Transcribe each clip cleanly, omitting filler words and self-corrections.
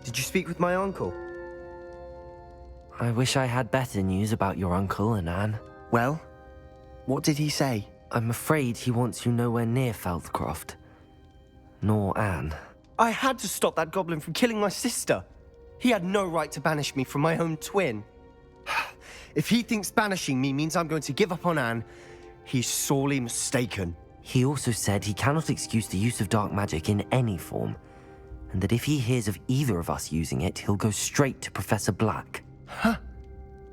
Did you speak with my uncle? I wish I had better news about your uncle and Anne. Well, what did he say? I'm afraid he wants you nowhere near Feldcroft. Nor Anne. I had to stop that goblin from killing my sister. He had no right to banish me from my own twin. If he thinks banishing me means I'm going to give up on Anne, he's sorely mistaken. He also said he cannot excuse the use of dark magic in any form, and that if he hears of either of us using it, he'll go straight to Professor Black. Huh?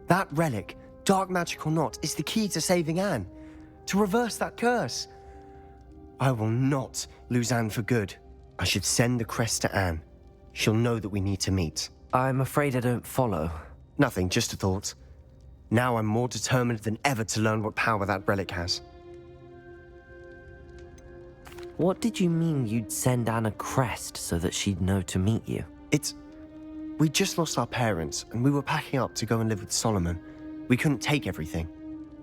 That relic, dark magic or not, is the key to saving Anne. To reverse that curse. I will not lose Anne for good. I should send the crest to Anne. She'll know that we need to meet. I'm afraid I don't follow. Nothing, just a thought. Now I'm more determined than ever to learn what power that relic has. What did you mean you'd send Anne a crest so that she'd know to meet you? We just lost our parents, and we were packing up to go and live with Solomon. We couldn't take everything.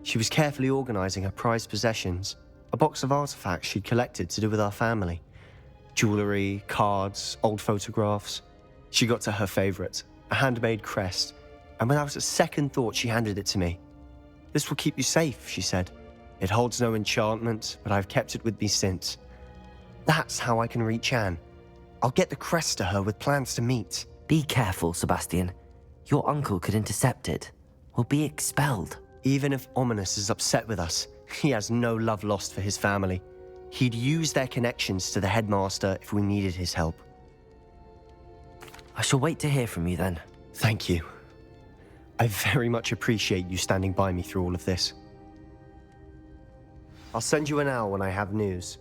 She was carefully organizing her prized possessions, a box of artifacts she'd collected to do with our family. Jewelry, cards, old photographs. She got to her favorite, a handmade crest, and without a second thought, she handed it to me. "This will keep you safe," she said. "It holds no enchantment, but I've kept it with me since. That's how I can reach Anne. I'll get the crest to her with plans to meet." Be careful, Sebastian. Your uncle could intercept it. We'll be expelled. Even if Ominous is upset with us, he has no love lost for his family. He'd use their connections to the headmaster if we needed his help. I shall wait to hear from you then. Thank you. I very much appreciate you standing by me through all of this. I'll send you an owl when I have news.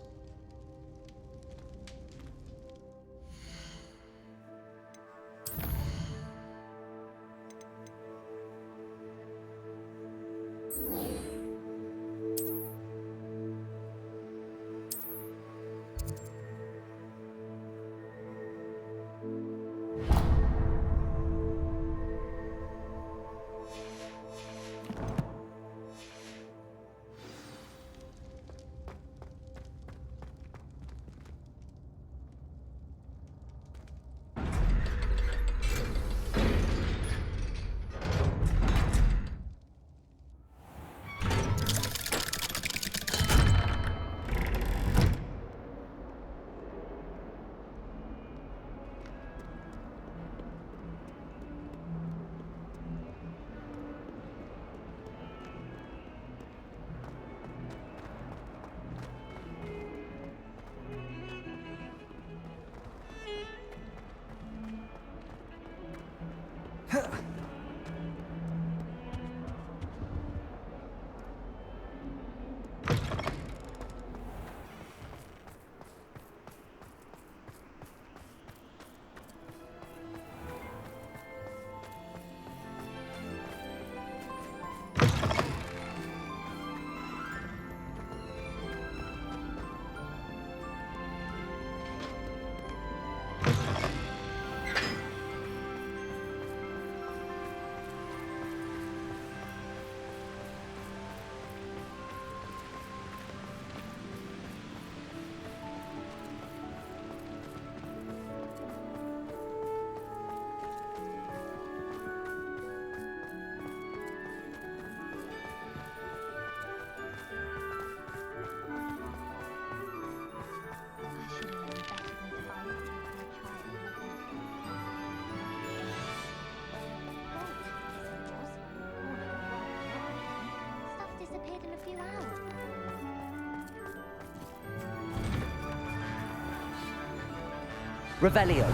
Revelio.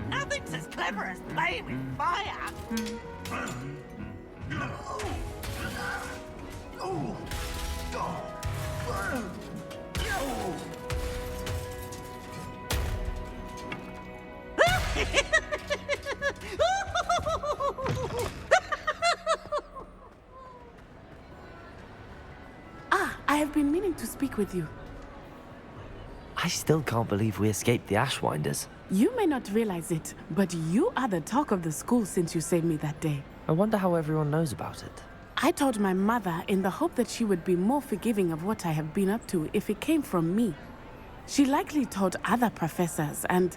Nothing's as clever as playing with fire. to speak with you. I still can't believe we escaped the Ashwinders. You may not realize it, but you are the talk of the school since you saved me that day. I wonder how everyone knows about it. I told my mother in the hope that she would be more forgiving of what I have been up to if it came from me. She likely told other professors, and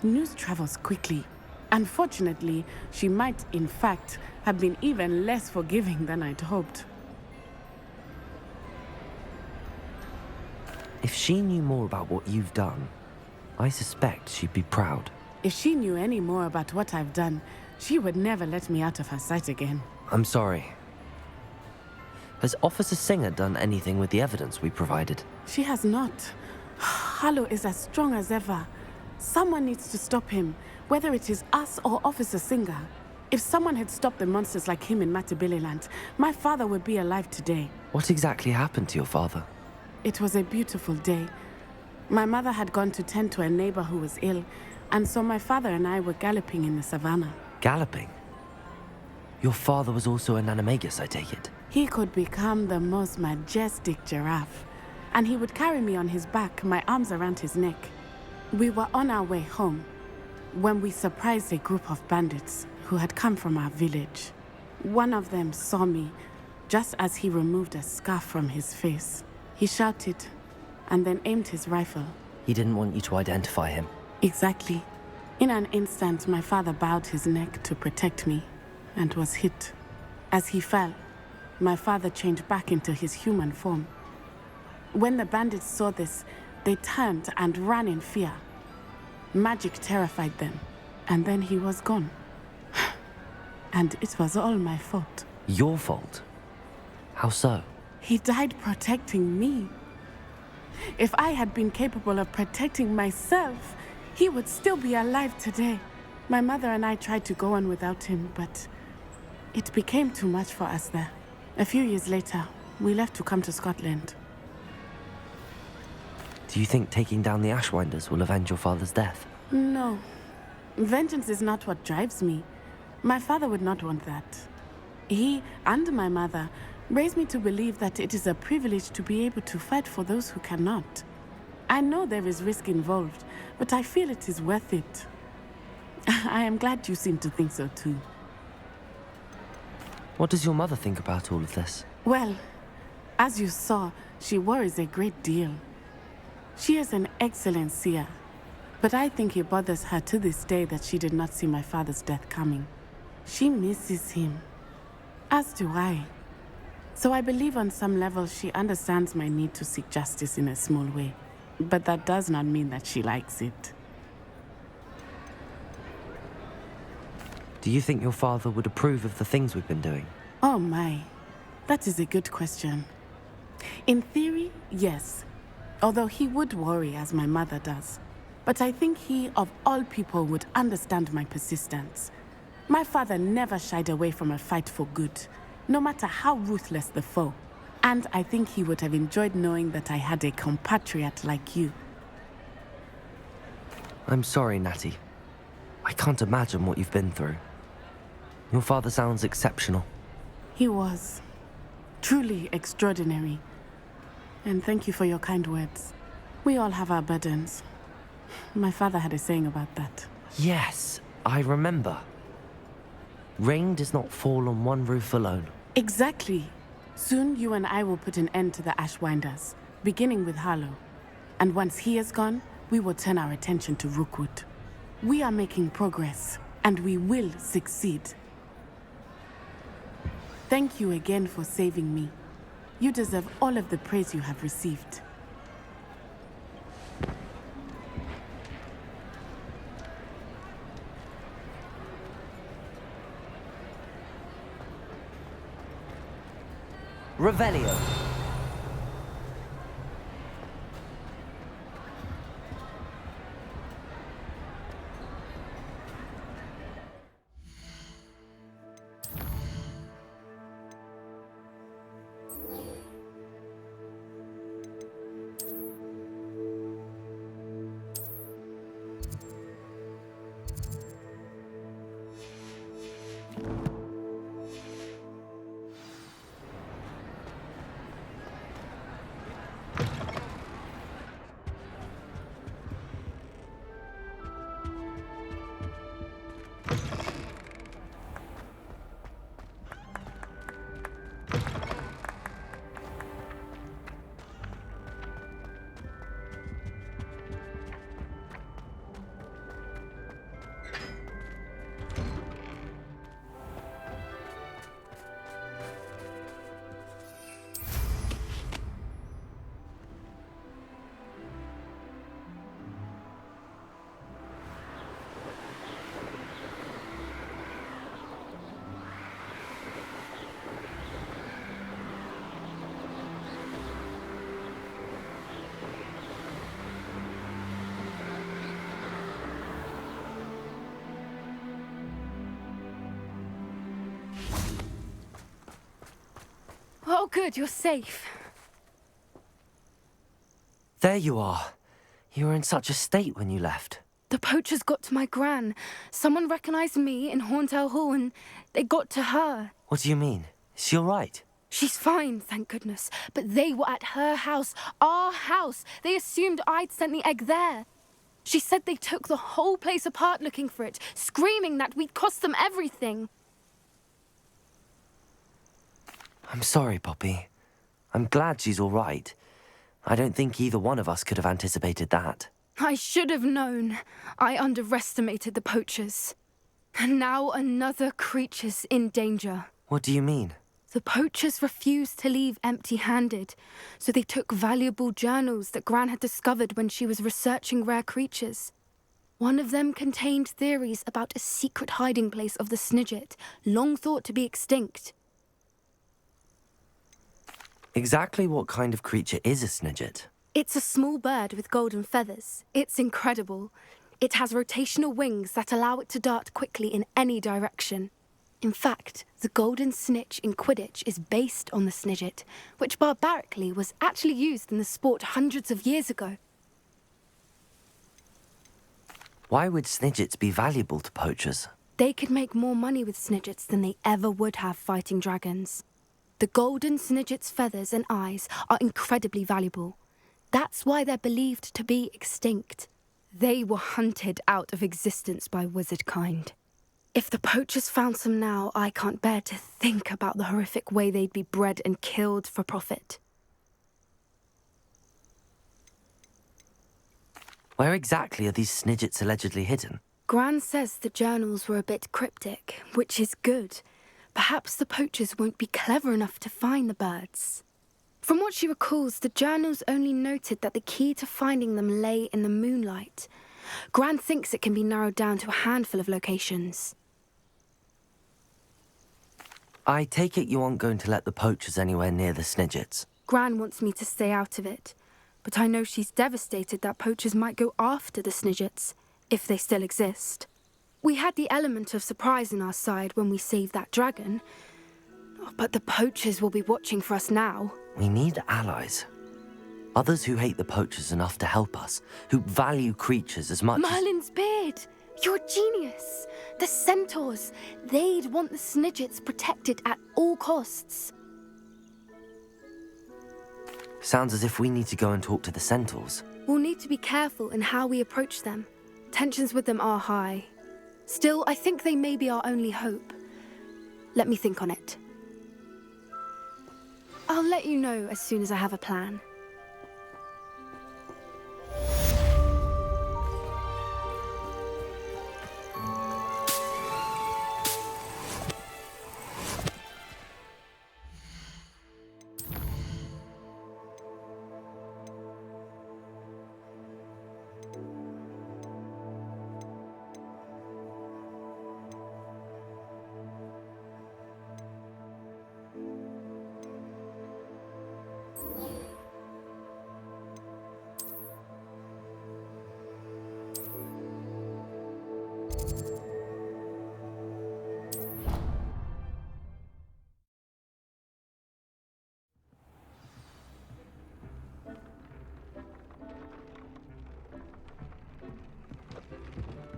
news travels quickly. Unfortunately, she might, in fact, have been even less forgiving than I'd hoped. If she knew more about what you've done, I suspect she'd be proud. If she knew any more about what I've done, she would never let me out of her sight again. I'm sorry. Has Officer Singer done anything with the evidence we provided? She has not. Harlow is as strong as ever. Someone needs to stop him, whether it is us or Officer Singer. If someone had stopped the monsters like him in Matabeleland, my father would be alive today. What exactly happened to your father? It was a beautiful day. My mother had gone to tend to a neighbor who was ill, and so my father and I were galloping in the savannah. Galloping? Your father was also an animagus, I take it? He could become the most majestic giraffe, and he would carry me on his back, my arms around his neck. We were on our way home when we surprised a group of bandits who had come from our village. One of them saw me just as he removed a scarf from his face. He shouted and then aimed his rifle. He didn't want you to identify him. Exactly. In an instant, my father bowed his neck to protect me and was hit. As he fell, my father changed back into his human form. When the bandits saw this, they turned and ran in fear. Magic terrified them, and then he was gone. And it was all my fault. Your fault? How so? He died protecting me. If I had been capable of protecting myself, he would still be alive today. My mother and I tried to go on without him, but it became too much for us there. A few years later, we left to come to Scotland. Do you think taking down the Ashwinders will avenge your father's death? No. Vengeance is not what drives me. My father would not want that. He and my mother raised me to believe that it is a privilege to be able to fight for those who cannot. I know there is risk involved, but I feel it is worth it. I am glad you seem to think so too. What does your mother think about all of this? Well, as you saw, she worries a great deal. She is an excellent seer, but I think it bothers her to this day that she did not see my father's death coming. She misses him, as do I. So I believe on some level she understands my need to seek justice in a small way. But that does not mean that she likes it. Do you think your father would approve of the things we've been doing? Oh my, that is a good question. In theory, yes. Although he would worry as my mother does. But I think he, of all people, would understand my persistence. My father never shied away from a fight for good, no matter how ruthless the foe. And I think he would have enjoyed knowing that I had a compatriot like you. I'm sorry, Natty. I can't imagine what you've been through. Your father sounds exceptional. He was. Truly extraordinary. And thank you for your kind words. We all have our burdens. My father had a saying about that. Yes, I remember. Rain does not fall on one roof alone. Exactly. Soon you and I will put an end to the Ashwinders, beginning with Harlow. And once he is gone, we will turn our attention to Rookwood. We are making progress, and we will succeed. Thank you again for saving me. You deserve all of the praise you have received. Revelio. Oh, good, you're safe. There you are. You were in such a state when you left. The poachers got to my gran. Someone recognized me in Horntail Hall and they got to her. What do you mean? Is she all right? She's fine, thank goodness. But they were at her house, our house. They assumed I'd sent the egg there. She said they took the whole place apart looking for it, screaming that we'd cost them everything. I'm sorry, Poppy. I'm glad she's all right. I don't think either one of us could have anticipated that. I should have known. I underestimated the poachers. And now another creature's in danger. What do you mean? The poachers refused to leave empty-handed, so they took valuable journals that Gran had discovered when she was researching rare creatures. One of them contained theories about a secret hiding place of the Snidget, long thought to be extinct. Exactly what kind of creature is a Snidget? It's a small bird with golden feathers. It's incredible. It has rotational wings that allow it to dart quickly in any direction. In fact, the golden snitch in Quidditch is based on the Snidget, which barbarically was actually used in the sport hundreds of years ago. Why would Snidgets be valuable to poachers? They could make more money with Snidgets than they ever would have fighting dragons. The golden Snidget's feathers and eyes are incredibly valuable. That's why they're believed to be extinct. They were hunted out of existence by wizard kind. If the poachers found some now, I can't bear to think about the horrific way they'd be bred and killed for profit. Where exactly are these Snidgets allegedly hidden? Gran says the journals were a bit cryptic, which is good. Perhaps the poachers won't be clever enough to find the birds. From what she recalls, the journals only noted that the key to finding them lay in the moonlight. Gran thinks it can be narrowed down to a handful of locations. I take it you aren't going to let the poachers anywhere near the Snidgets. Gran wants me to stay out of it, but I know she's devastated that poachers might go after the Snidgets, if they still exist. We had the element of surprise on our side when we saved that dragon, but the poachers will be watching for us now. We need allies. Others who hate the poachers enough to help us, who value creatures as much as... Merlin's beard! You're a genius! The centaurs! They'd want the Snidgets protected at all costs. Sounds as if we need to go and talk to the centaurs. We'll need to be careful in how we approach them. Tensions with them are high. Still, I think they may be our only hope. Let me think on it. I'll let you know as soon as I have a plan.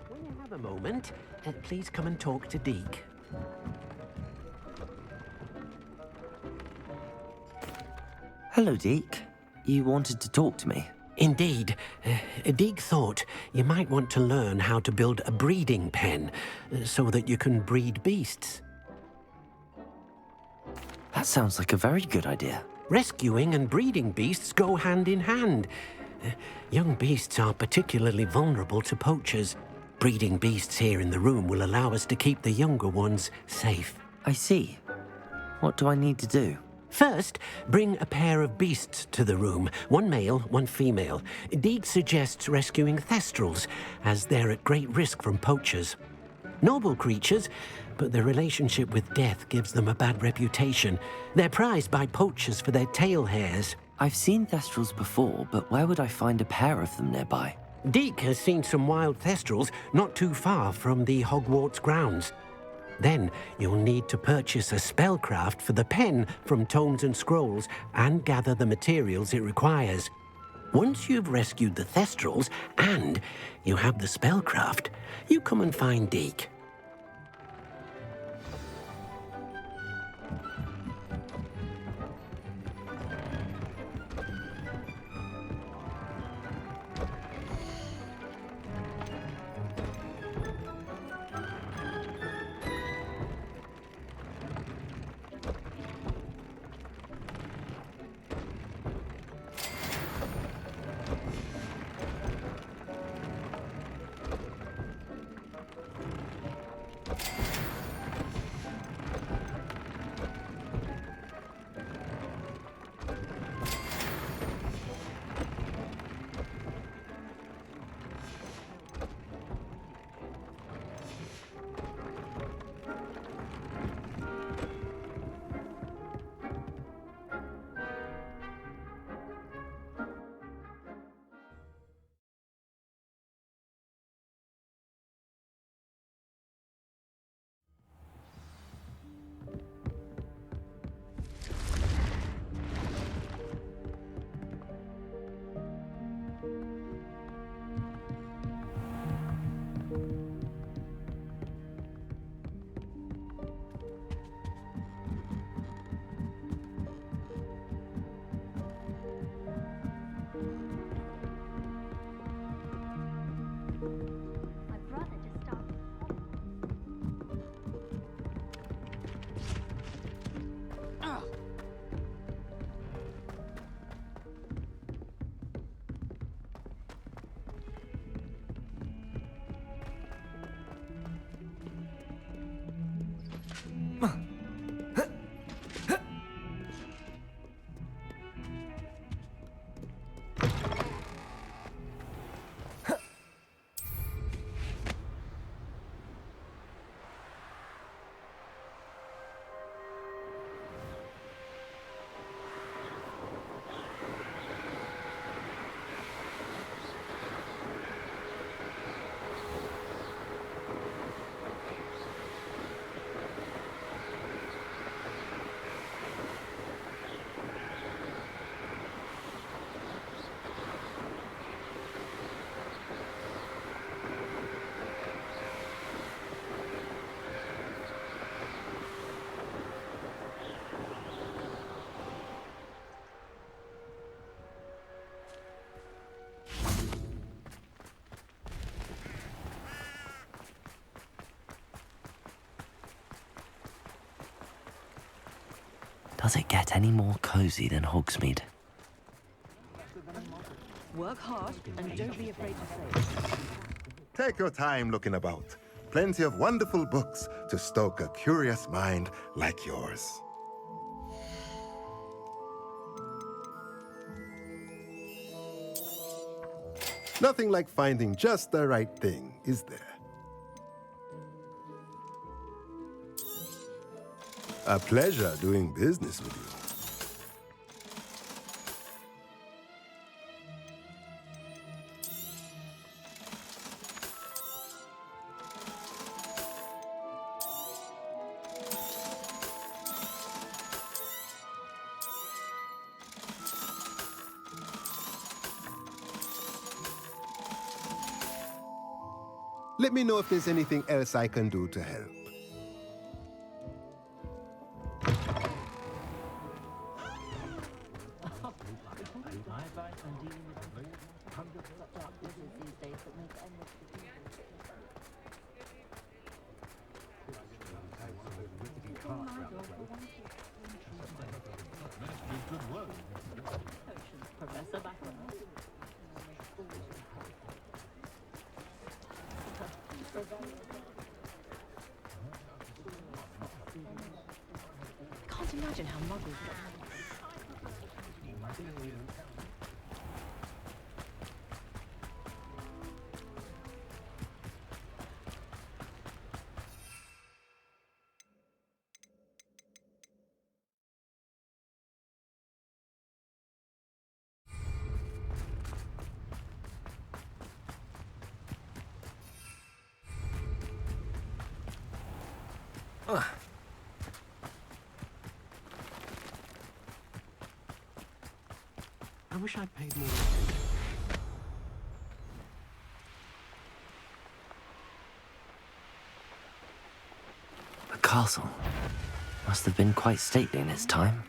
When you have a moment, please come and talk to Deke. Hello, Deke. You wanted to talk to me? Indeed. Deek thought you might want to learn how to build a breeding pen so that you can breed beasts. That sounds like a very good idea. Rescuing and breeding beasts go hand in hand. Young beasts are particularly vulnerable to poachers. Breeding beasts here in the room will allow us to keep the younger ones safe. I see. What do I need to do? First, bring a pair of beasts to the room, one male, one female. Deek suggests rescuing thestrals, as they're at great risk from poachers. Noble creatures, but their relationship with death gives them a bad reputation. They're prized by poachers for their tail hairs. I've seen thestrals before, but where would I find a pair of them nearby? Deek has seen some wild thestrals not too far from the Hogwarts grounds. Then you'll need to purchase a spellcraft for the pen from Tomes and Scrolls and gather the materials it requires. Once you've rescued the thestrals and you have the spellcraft, you come and find Deek. Does it get any more cozy than Hogsmeade? Work hard and don't be afraid to fail. Take your time looking about. Plenty of wonderful books to stoke a curious mind like yours. Nothing like finding just the right thing, is there? A pleasure doing business with you. Let me know if there's anything else I can do to help. Can't imagine how muggles got. I wish I'd paid more. The castle must have been quite stately in its time.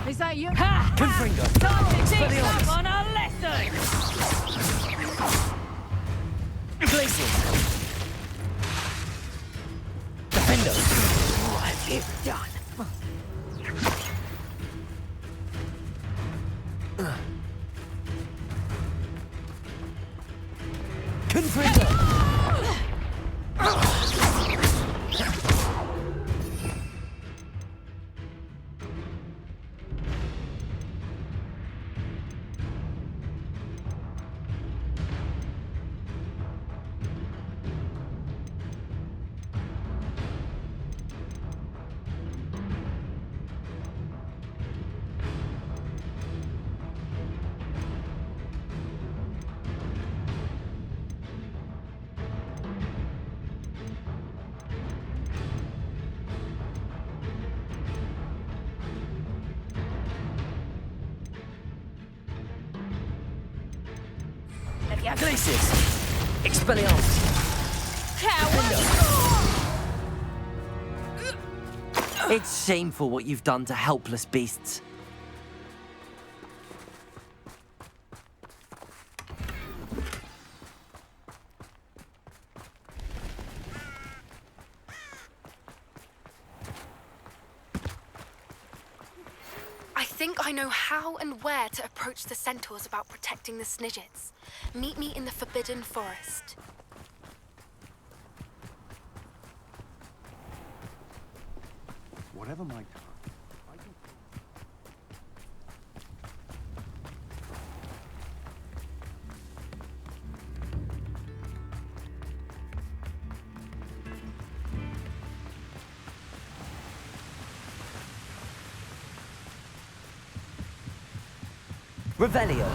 Is that you? Ha! Confringo! Time to teach someone a lesson! Glaciers! Defender! What have you done? Confringo! Glaciers! Expelliarmus! It's shameful what you've done to helpless beasts. I think I know how and where to approach the centaurs about protecting the Snidgets. Meet me in the Forbidden Forest. Whatever might come. Revelio!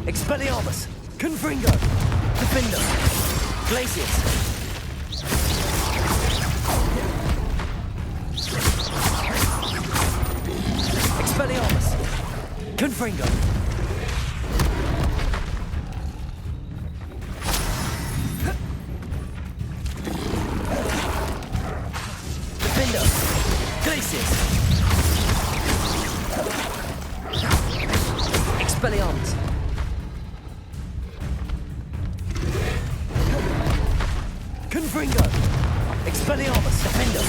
Expelliarmus! Confringo! Defender! Glaciers! Expelliarmus! Confringo! Defender! Glaciers! Expelliarmus! Confringo! Expelliarmus! Defender!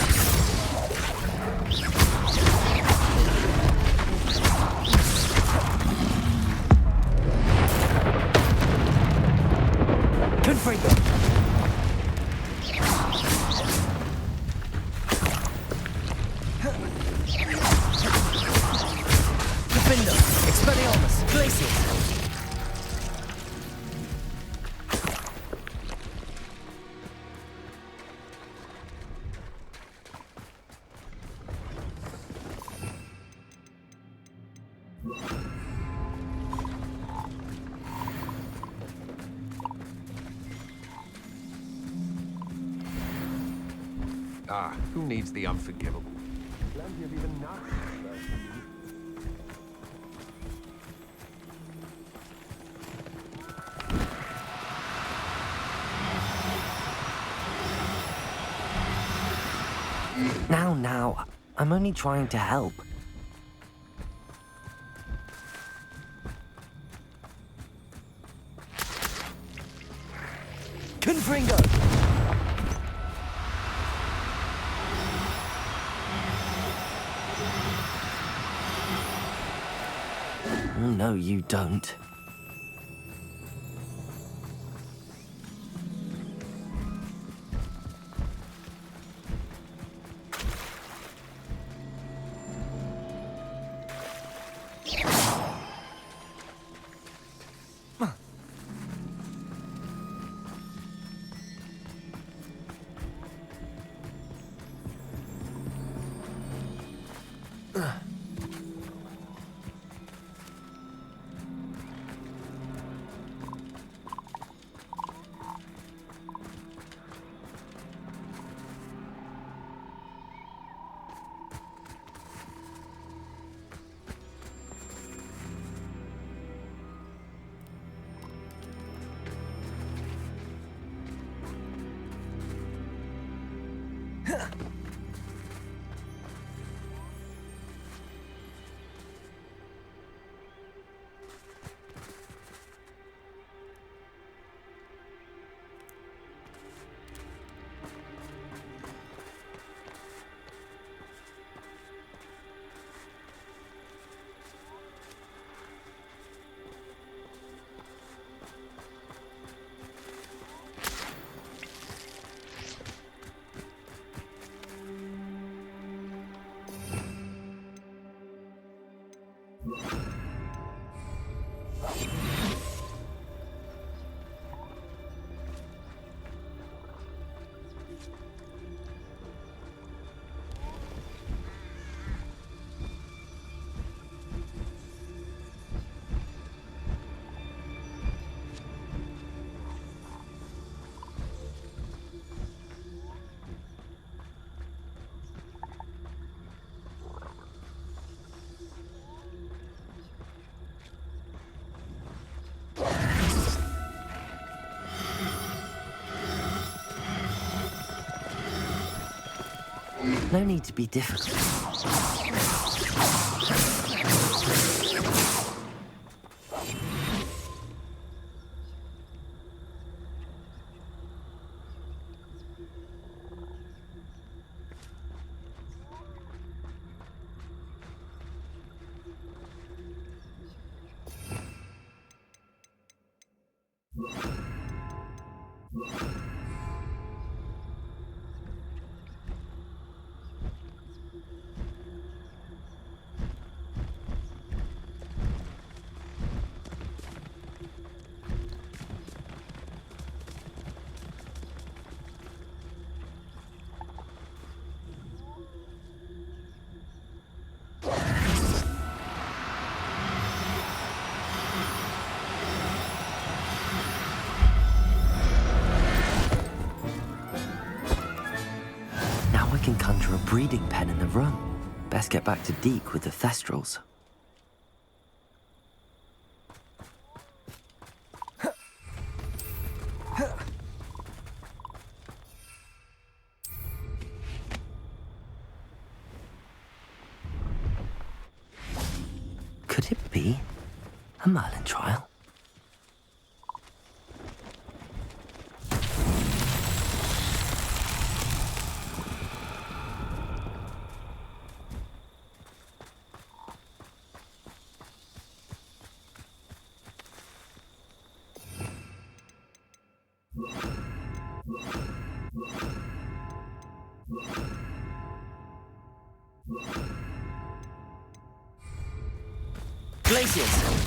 Confringo! Defender! Expelliarmus! Glaciers! Ah, who needs the unforgivable? Plenty of even nasty spells to use. Now, I'm only trying to help. Confringo! No, you don't. No need to be difficult. Now I can conjure a breeding pen in the room. Best get back to Deke with the Thestrals. Could it be a Merlin trial? Glaciers!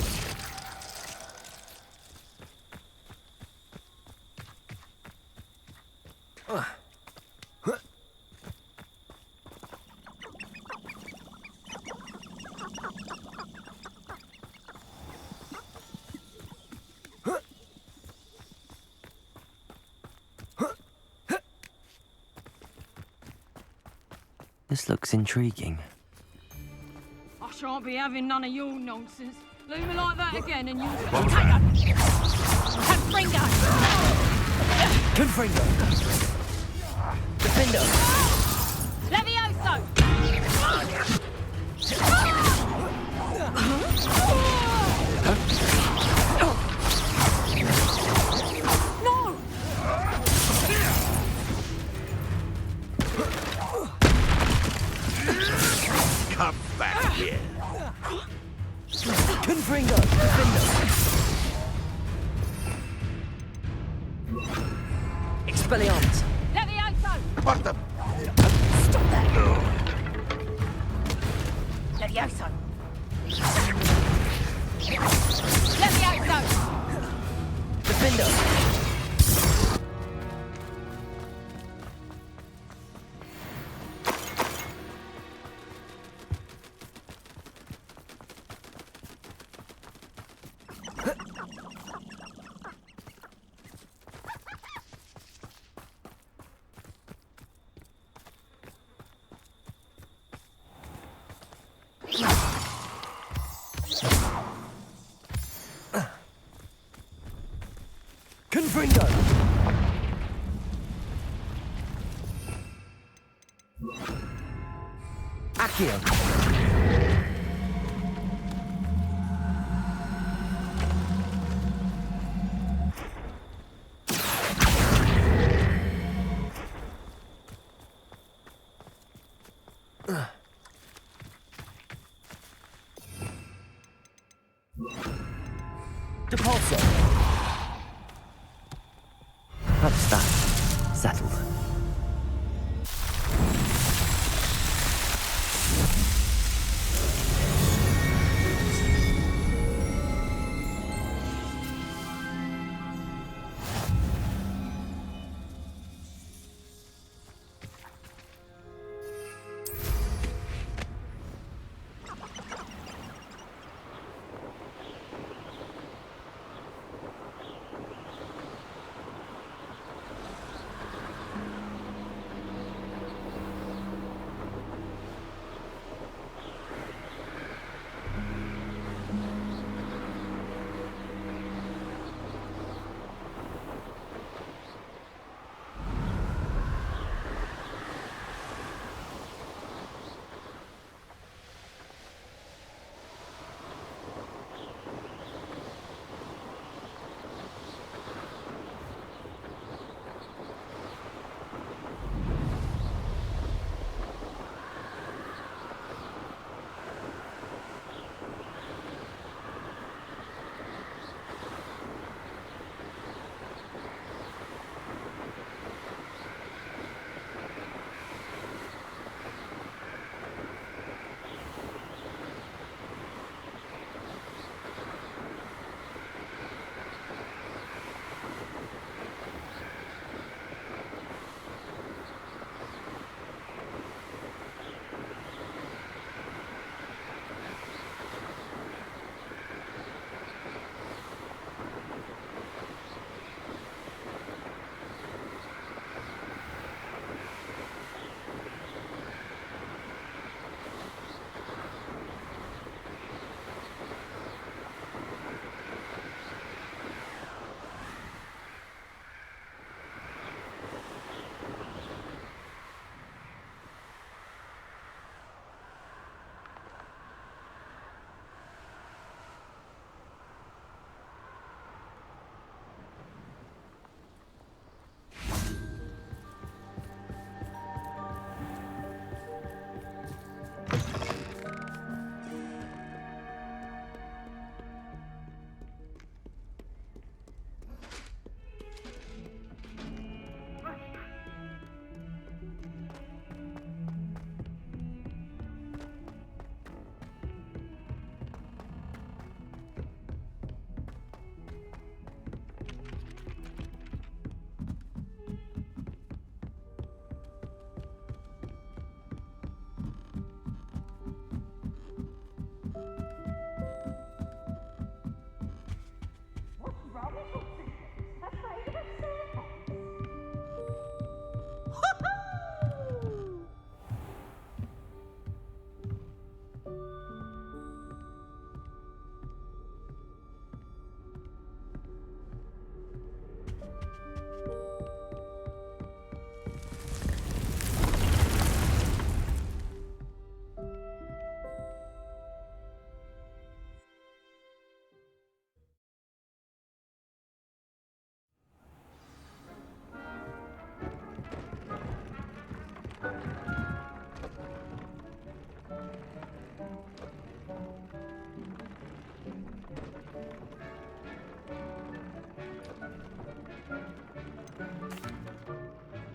This looks intriguing. I shan't be having none of your nonsense. Leave me like that again and you'll... Confringo! Confringo! Defender! Levioso! No! Come back here. Confringo! Defender! Expelliarmus! Levioso! What the? Stop that! Levioso! Levioso! Defender! Confringo! Accio! Depulso! That's that. Settled.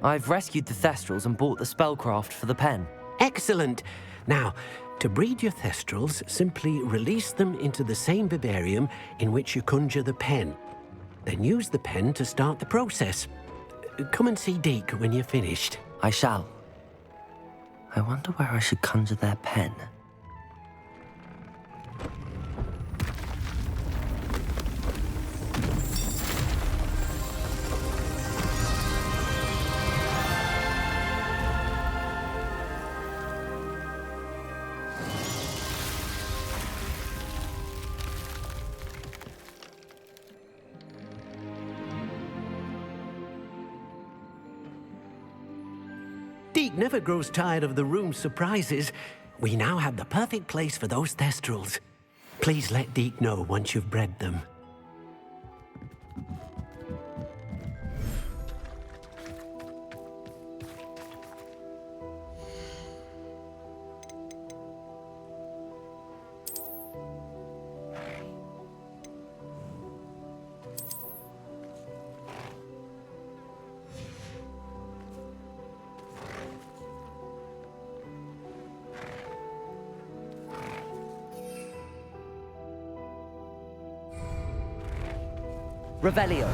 I've rescued the Thestrals and bought the spellcraft for the pen. Excellent. Now, to breed your Thestrals, simply release them into the same vivarium in which you conjure the pen. Then use the pen to start the process. Come and see Deke when you're finished. I shall. I wonder where I should conjure their pen. Deke never grows tired of the room's surprises. We now have the perfect place for those Thestrals. Please let Deke know once you've bred them. Revelio.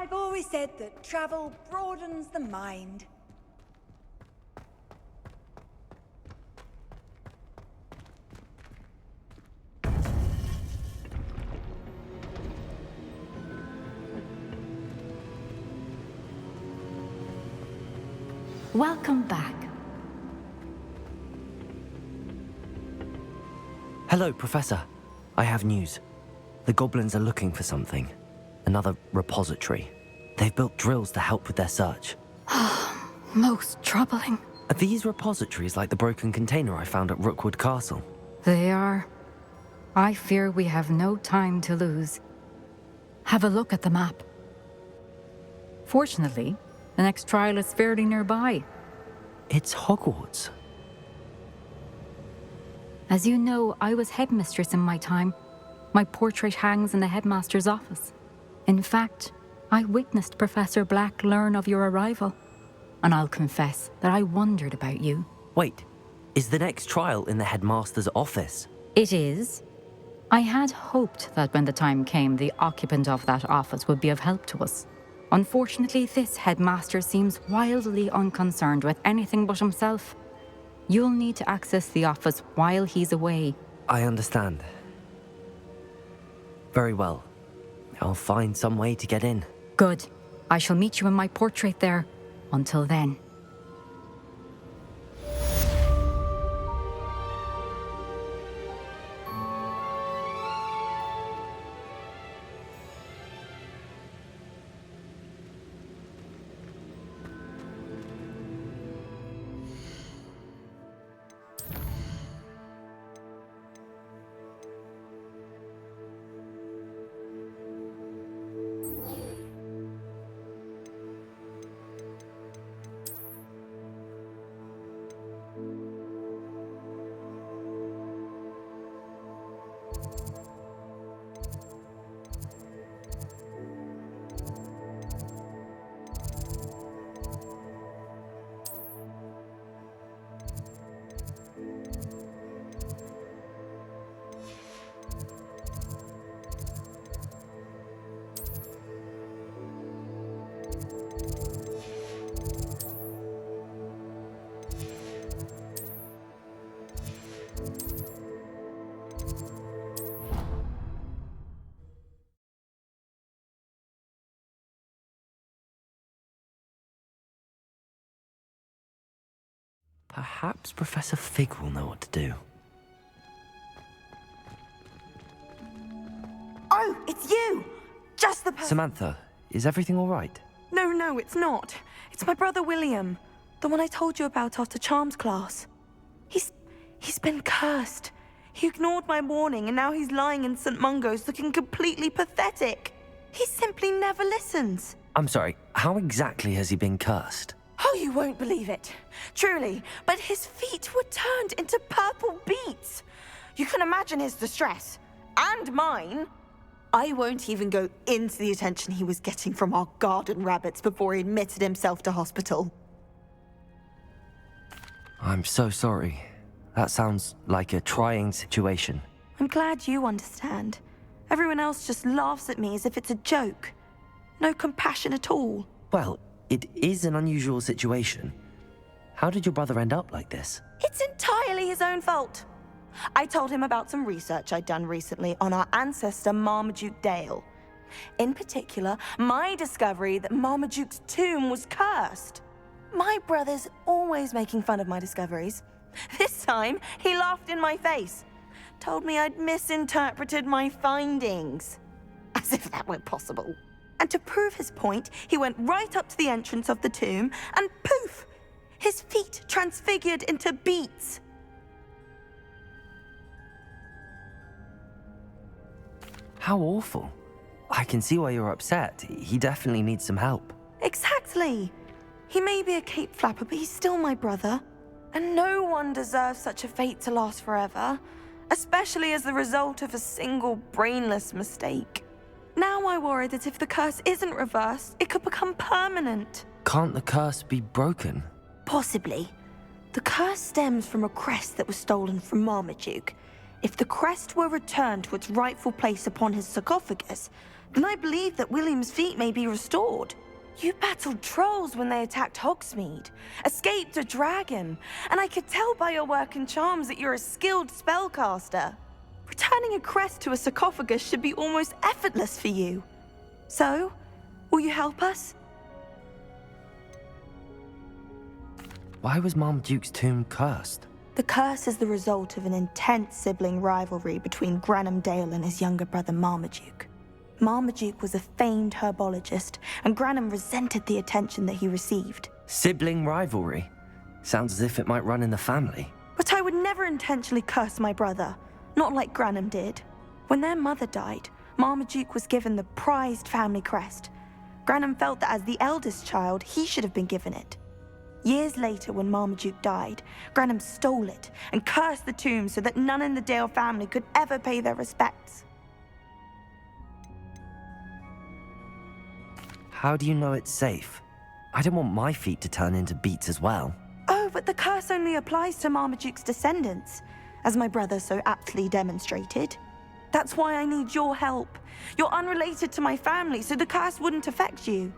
I've always said that travel broadens the mind. Welcome back. Hello, Professor. I have news. The goblins are looking for something. Another repository. They've built drills to help with their search. Most troubling. Are these repositories like the broken container I found at Rookwood Castle? They are. I fear we have no time to lose. Have a look at the map. Fortunately, the next trial is fairly nearby. It's Hogwarts. As you know, I was headmistress in my time. My portrait hangs in the headmaster's office. In fact, I witnessed Professor Black learn of your arrival. And I'll confess that I wondered about you. Wait, is the next trial in the headmaster's office? It is. I had hoped that when the time came, the occupant of that office would be of help to us. Unfortunately, this headmaster seems wildly unconcerned with anything but himself. You'll need to access the office while he's away. I understand. Very well. I'll find some way to get in. Good. I shall meet you in my portrait there. Until then. Perhaps Professor Fig will know what to do. Oh, it's you! Just the person. Samantha, is everything all right? No, it's not. It's my brother William. The one I told you about after Charms class. He's been cursed. He ignored my warning and now he's lying in St. Mungo's looking completely pathetic. He simply never listens. I'm sorry, how exactly has he been cursed? Oh, you won't believe it. Truly, but his feet were turned into purple beets. You can imagine his distress. and mine. I won't even go into the attention he was getting from our garden rabbits before he admitted himself to hospital. I'm so sorry. That sounds like a trying situation. I'm glad you understand. Everyone else just laughs at me as if it's a joke. No compassion at all. Well, it is an unusual situation. How did your brother end up like this? It's entirely his own fault. I told him about some research I'd done recently on our ancestor Marmaduke Dale. In particular, my discovery that Marmaduke's tomb was cursed. My brother's always making fun of my discoveries. This time, he laughed in my face. Told me I'd misinterpreted my findings. As if that weren't possible. And to prove his point, he went right up to the entrance of the tomb and poof! His feet transfigured into beets. How awful. I can see why you're upset. He definitely needs some help. Exactly. He may be a cape flapper, but he's still my brother. And no one deserves such a fate to last forever, especially as the result of a single brainless mistake. Now I worry that if the curse isn't reversed, it could become permanent. Can't the curse be broken? Possibly. The curse stems from a crest that was stolen from Marmaduke. If the crest were returned to its rightful place upon his sarcophagus, then I believe that William's feet may be restored. You battled trolls when they attacked Hogsmeade, escaped a dragon, and I could tell by your work and charms that you're a skilled spellcaster. Returning a crest to a sarcophagus should be almost effortless for you. So, will you help us? Why was Marmaduke's tomb cursed? The curse is the result of an intense sibling rivalry between Granham Dale and his younger brother Marmaduke. Marmaduke was a famed herbologist, and Granham resented the attention that he received. Sibling rivalry? Sounds as if it might run in the family. But I would never intentionally curse my brother, not like Granham did. When their mother died, Marmaduke was given the prized family crest. Granham felt that as the eldest child, he should have been given it. Years later, when Marmaduke died, Granham stole it and cursed the tomb so that none in the Dale family could ever pay their respects. How do you know it's safe? I don't want my feet to turn into beets as well. Oh, but the curse only applies to Marmaduke's descendants, as my brother so aptly demonstrated. That's why I need your help. You're unrelated to my family, so the curse wouldn't affect you.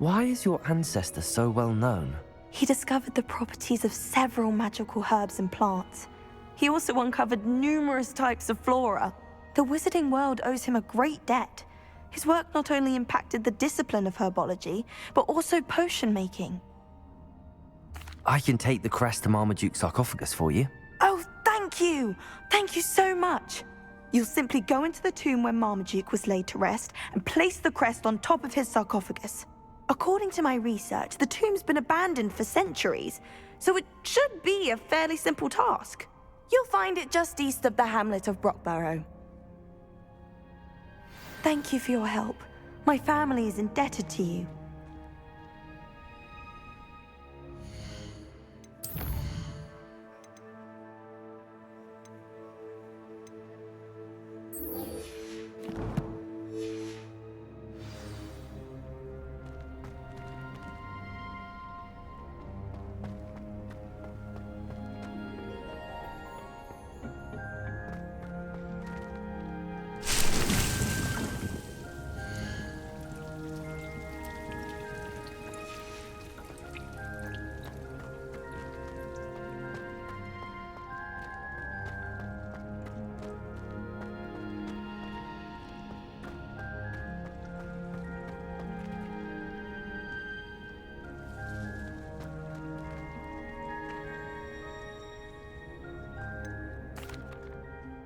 Why is your ancestor so well known? He discovered the properties of several magical herbs and plants. He also uncovered numerous types of flora. The wizarding world owes him a great debt. His work not only impacted the discipline of herbology, but also potion making. I can take the crest to Marmaduke's sarcophagus for you. Oh, thank you! Thank you so much! You'll simply go into the tomb where Marmaduke was laid to rest and place the crest on top of his sarcophagus. According to my research, the tomb's been abandoned for centuries, so it should be a fairly simple task. You'll find it just east of the hamlet of Brockborough. Thank you for your help. My family is indebted to you.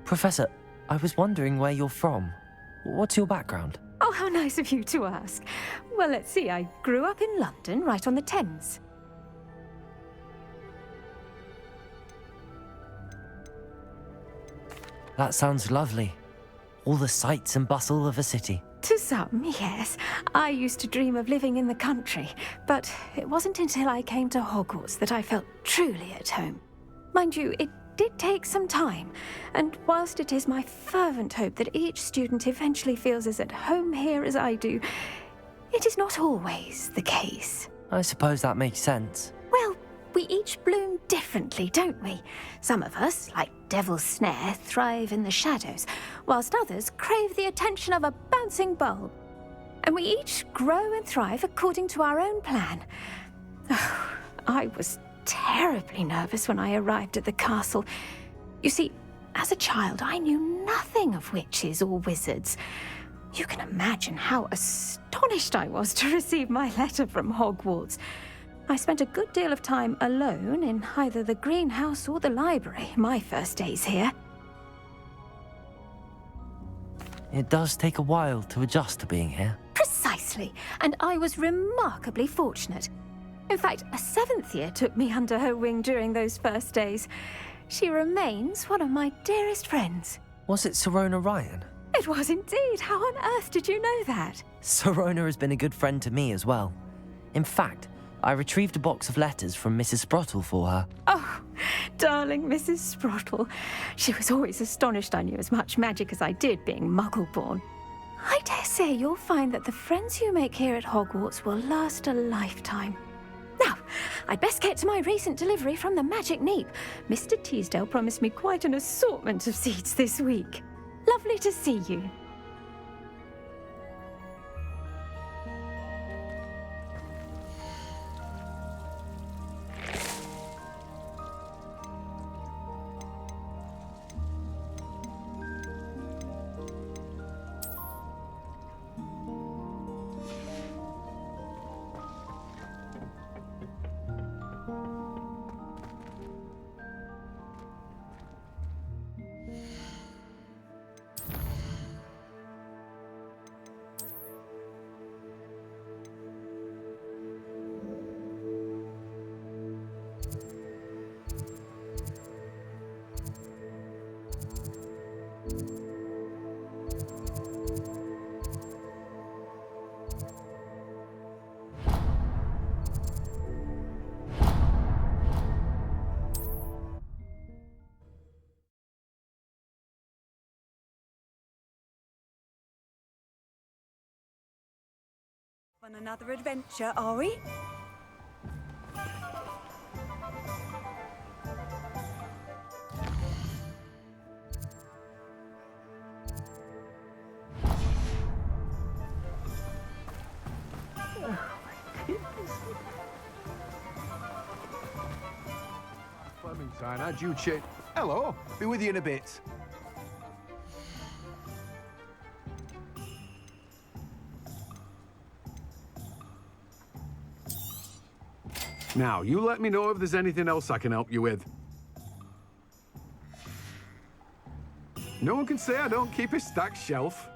Professor, I was wondering where you're from. What's your background? Oh, how nice of you to ask. Well, let's see. I grew up in London, right on the Thames. That sounds lovely. All the sights and bustle of a city. To some, yes. I used to dream of living in the country, but it wasn't until I came to Hogwarts that I felt truly at home. Mind you, it did take some time, and whilst it is my fervent hope that each student eventually feels as at home here as I do, it is not always the case. I suppose that makes sense. Well, we each bloom differently, don't we? Some of us, like Devil's Snare, thrive in the shadows, whilst others crave the attention of a bouncing bulb. And we each grow and thrive according to our own plan. Oh, I was terribly nervous when I arrived at the castle. You see, as a child, I knew nothing of witches or wizards. You can imagine how astonished I was to receive my letter from Hogwarts. I spent a good deal of time alone in either the greenhouse or the library my first days here. It does take a while to adjust to being here. Precisely, and I was remarkably fortunate. In fact, a 7th year took me under her wing during those first days. She remains one of my dearest friends. Was it Serona Ryan? It was indeed. How on earth did you know that? Serona has been a good friend to me as well. In fact, I retrieved a box of letters from Mrs. Sprottle for her. Oh, darling Mrs. Sprottle. She was always astonished I knew as much magic as I did, being Muggle-born. I dare say you'll find that the friends you make here at Hogwarts will last a lifetime. Now, I'd best get to my recent delivery from the Magic Neep. Mr. Teasdale promised me quite an assortment of seeds this week. Lovely to see you. On another adventure, are we? Clementine, how'd you check? Hello, be with you in a bit. Now, you let me know if there's anything else I can help you with. No one can say I don't keep a stacked shelf.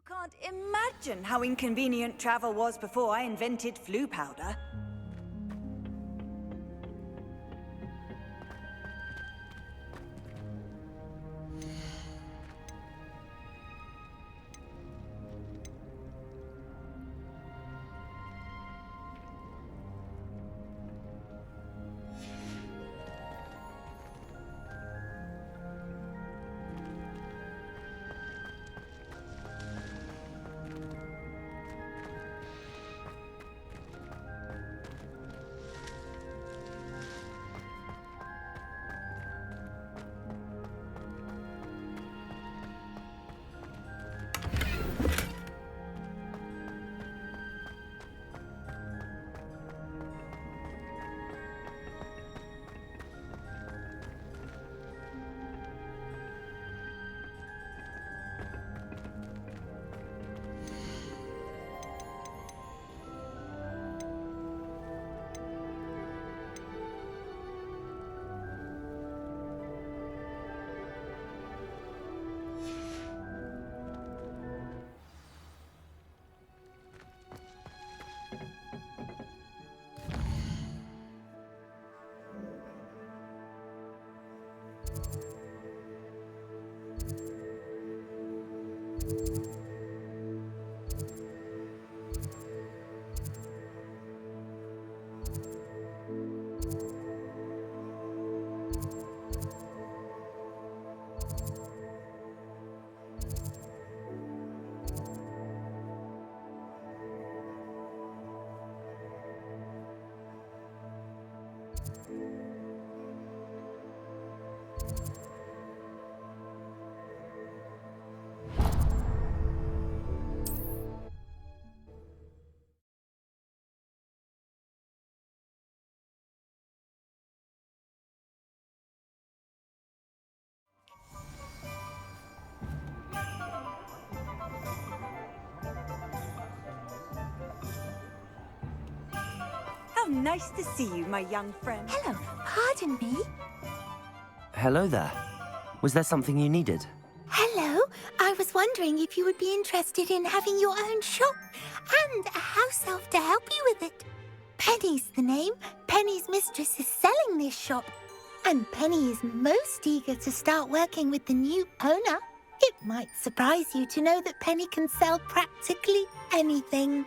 Can't imagine how inconvenient travel was before I invented flu powder. How nice to see you, my young friend. Hello, pardon me. Hello there. Was there something you needed? Hello, I was wondering if you would be interested in having your own shop and a house elf to help you with it. Penny's the name. Penny's mistress is selling this shop, and Penny is most eager to start working with the new owner. It might surprise you to know that Penny can sell practically anything.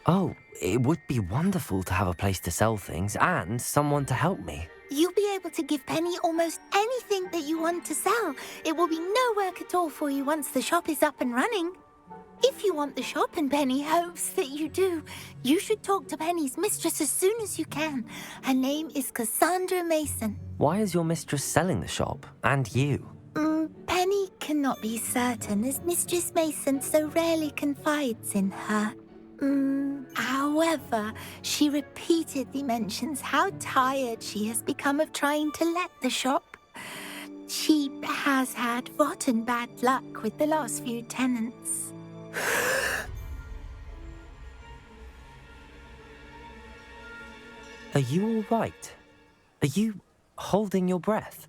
Oh, it would be wonderful to have a place to sell things and someone to help me. You'll be able to give Penny almost anything that you want to sell. It will be no work at all for you once the shop is up and running. If you want the shop and Penny hopes that you do, you should talk to Penny's mistress as soon as you can. Her name is Cassandra Mason. Why is your mistress selling the shop? And you? Penny cannot be certain, as Mistress Mason so rarely confides in her. However, she repeatedly mentions how tired she has become of trying to let the shop. She has had rotten bad luck with the last few tenants. Are you all right? Are you holding your breath?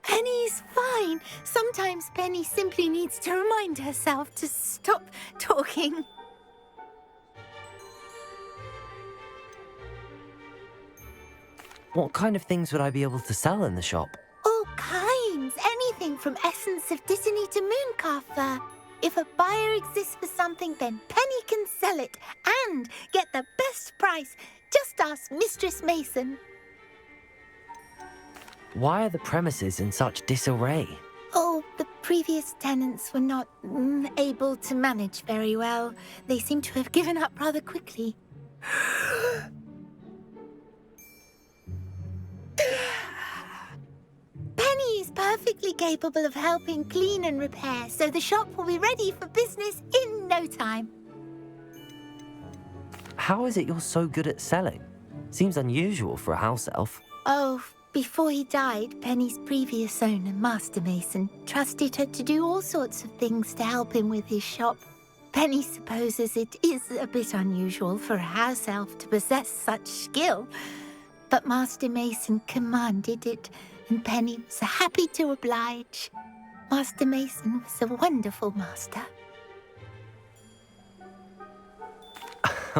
Penny's fine. Sometimes Penny simply needs to remind herself to stop talking. What kind of things would I be able to sell in the shop? All kinds. Anything from essence of Disney to mooncalf fur. If a buyer exists for something, then Penny can sell it and get the best price. Just ask Mistress Mason. Why are the premises in such disarray? Oh, the previous tenants were not able to manage very well. They seem to have given up rather quickly. Penny is perfectly capable of helping clean and repair, so the shop will be ready for business in no time. How is it you're so good at selling? Seems unusual for a house elf. Oh, before he died, Penny's previous owner, Master Mason, trusted her to do all sorts of things to help him with his shop. Penny supposes it is a bit unusual for a house elf to possess such skill, but Master Mason commanded it, and Penny was happy to oblige. Master Mason was a wonderful master.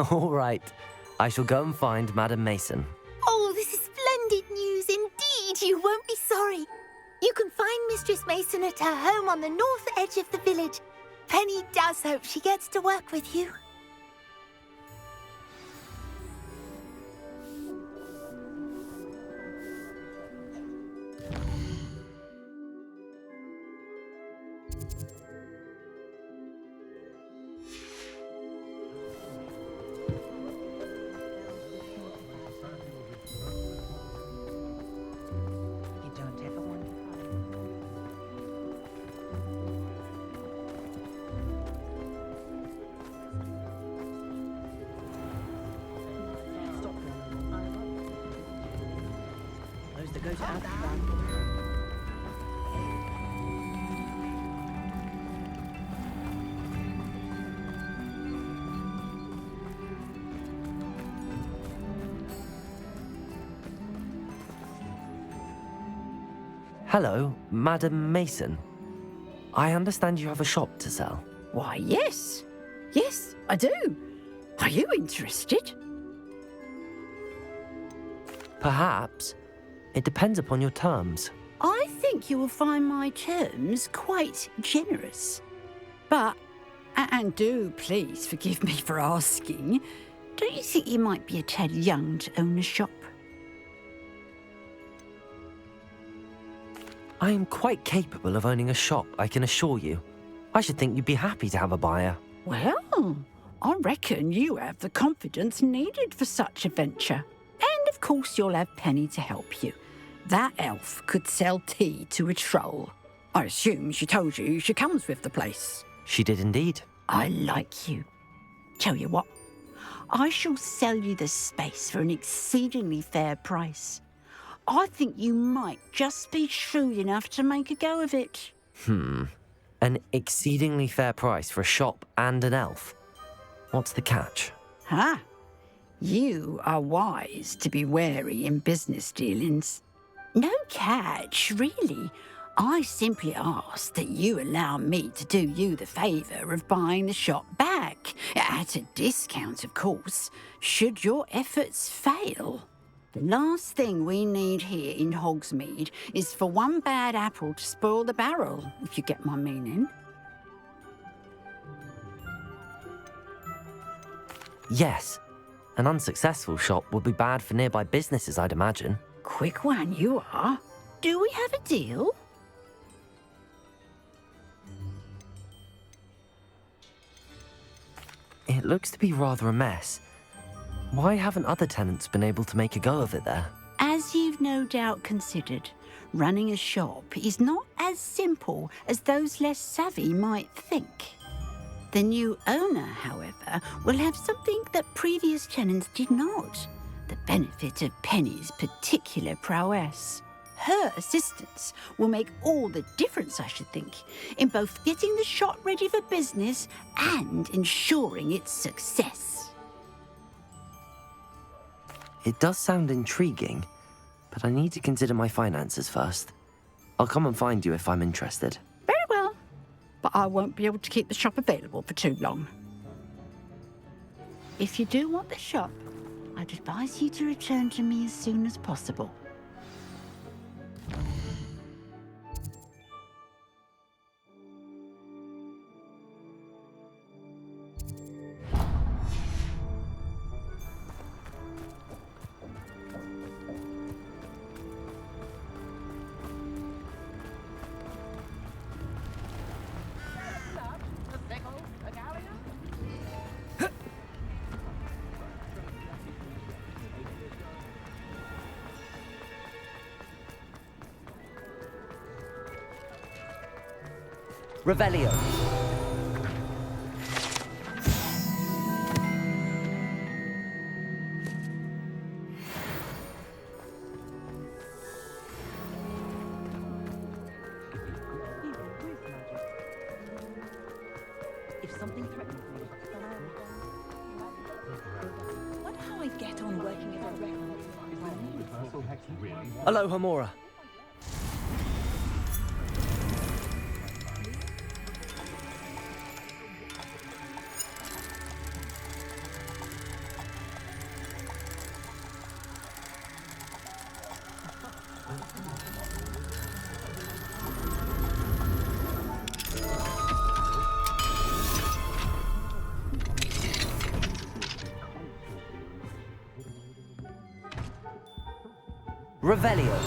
All right. I shall go and find Madam Mason. Oh, this is splendid news indeed. You won't be sorry. You can find Mistress Mason at her home on the north edge of the village. Penny does hope she gets to work with you. Goes out front. Hello, Madam Mason. I understand you have a shop to sell. Why, yes. Yes, I do. Are you interested? Perhaps. It depends upon your terms. I think you will find my terms quite generous. But, and do please forgive me for asking, don't you think you might be a tad young to own a shop? I am quite capable of owning a shop, I can assure you. I should think you'd be happy to have a buyer. Well, I reckon you have the confidence needed for such a venture. And of course you'll have Penny to help you. That elf could sell tea to a troll. I assume she told you she comes with the place. She did indeed. I like you. Tell you what, I shall sell you the space for an exceedingly fair price. I think you might just be shrewd enough to make a go of it. An exceedingly fair price for a shop and an elf. What's the catch? You are wise to be wary in business dealings. No catch, really. I simply ask that you allow me to do you the favour of buying the shop back, at a discount, of course, should your efforts fail. The last thing we need here in Hogsmeade is for one bad apple to spoil the barrel, if you get my meaning. Yes. An unsuccessful shop would be bad for nearby businesses, I'd imagine. Quick one you are. Do we have a deal? It looks to be rather a mess. Why haven't other tenants been able to make a go of it there? As you've no doubt considered, running a shop is not as simple as those less savvy might think. The new owner, however, will have something that previous tenants did not. The benefit of Penny's particular prowess. Her assistance will make all the difference, I should think, in both getting the shop ready for business and ensuring its success. It does sound intriguing, but I need to consider my finances first. I'll come and find you if I'm interested. Very well, but I won't be able to keep the shop available for too long. If you do want the shop, I'd advise you to return to me as soon as possible. Revelio. If something threatens me, then I wonder how I get on working as a record. Aloha Mora. Revelio.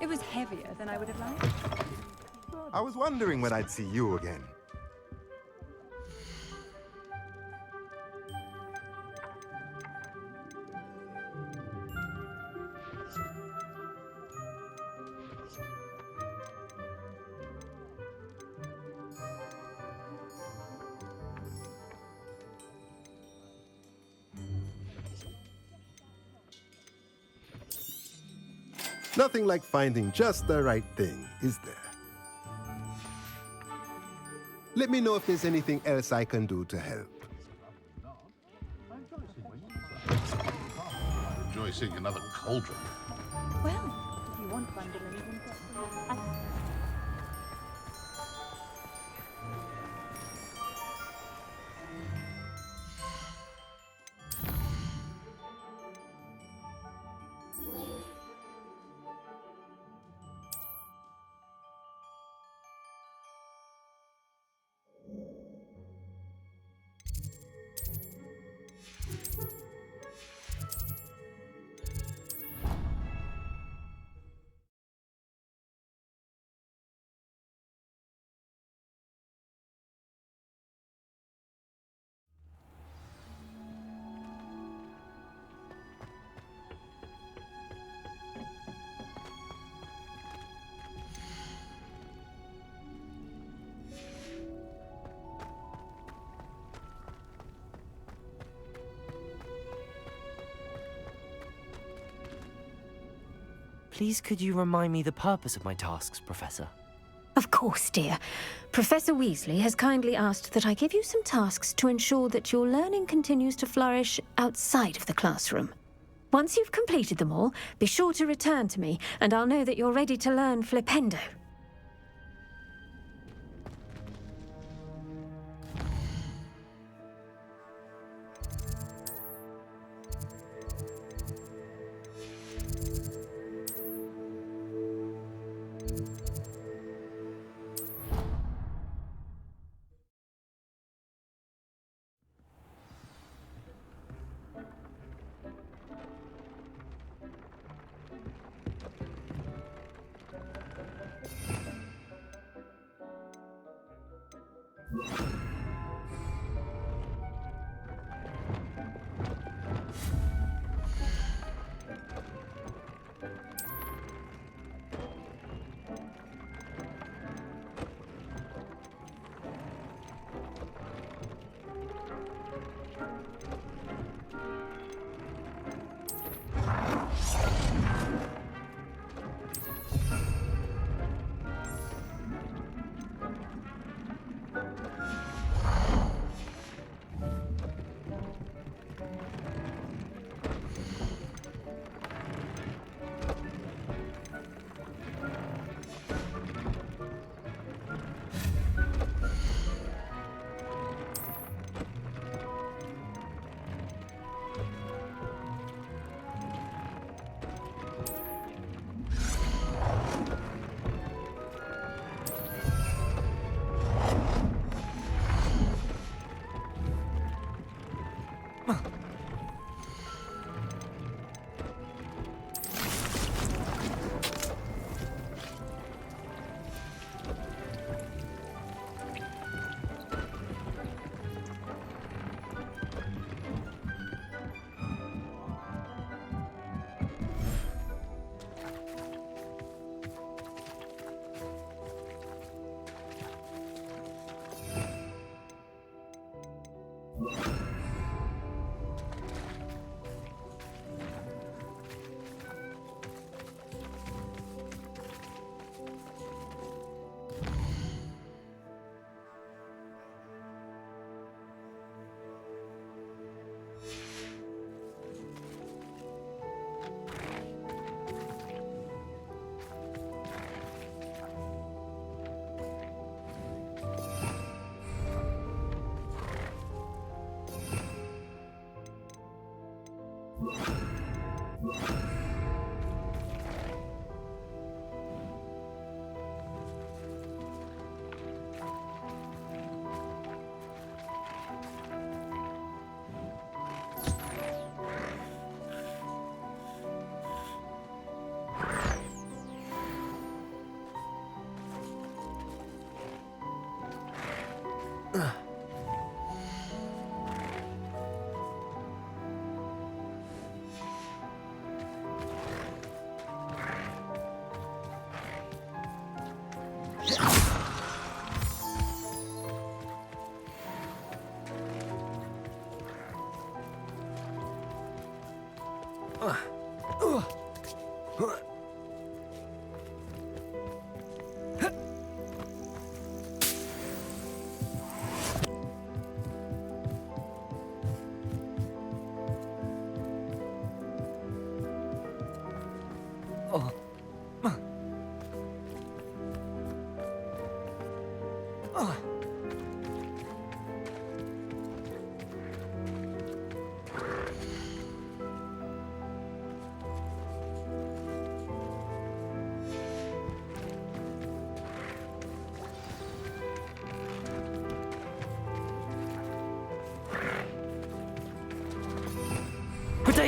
It was heavier than I would have liked. I was wondering when I'd see you again. Nothing like finding just the right thing, is there? Let me know if there's anything else I can do to help. Rejoicing another cauldron. Well, if you want bundling, Please could you remind me the purpose of my tasks, Professor? Of course, dear. Professor Weasley has kindly asked that I give you some tasks to ensure that your learning continues to flourish outside of the classroom. Once you've completed them all, be sure to return to me, and I'll know that you're ready to learn Flipendo.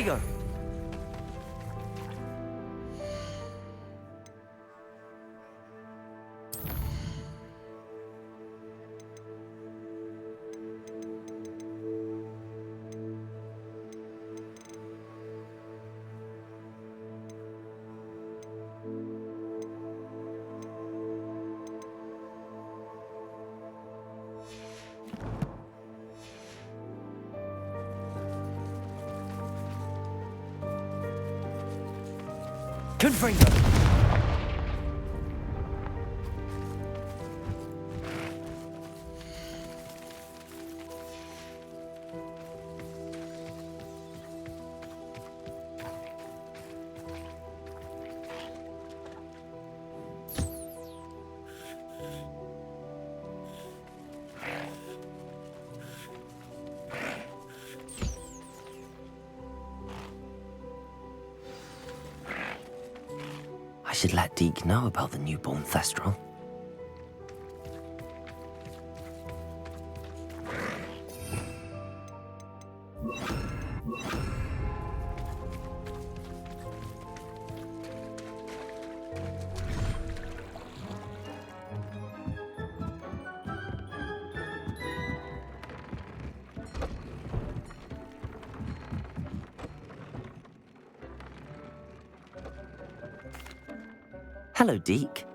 Diagon! Confringo! I should let Deke know about the newborn Thestral. Hello, Deke.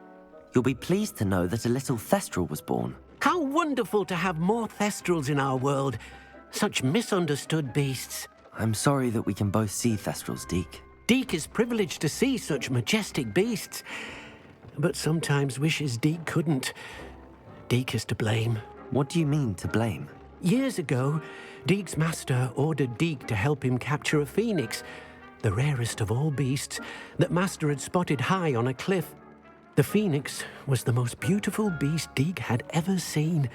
You'll be pleased to know that a little Thestral was born. How wonderful to have more Thestrals in our world. Such misunderstood beasts. I'm sorry that we can both see Thestrals, Deke. Deke is privileged to see such majestic beasts, but sometimes wishes Deke couldn't. Deke is to blame. What do you mean, to blame? Years ago, Deke's master ordered Deke to help him capture a phoenix, the rarest of all beasts, that Master had spotted high on a cliff. The phoenix was the most beautiful beast Deke had ever seen.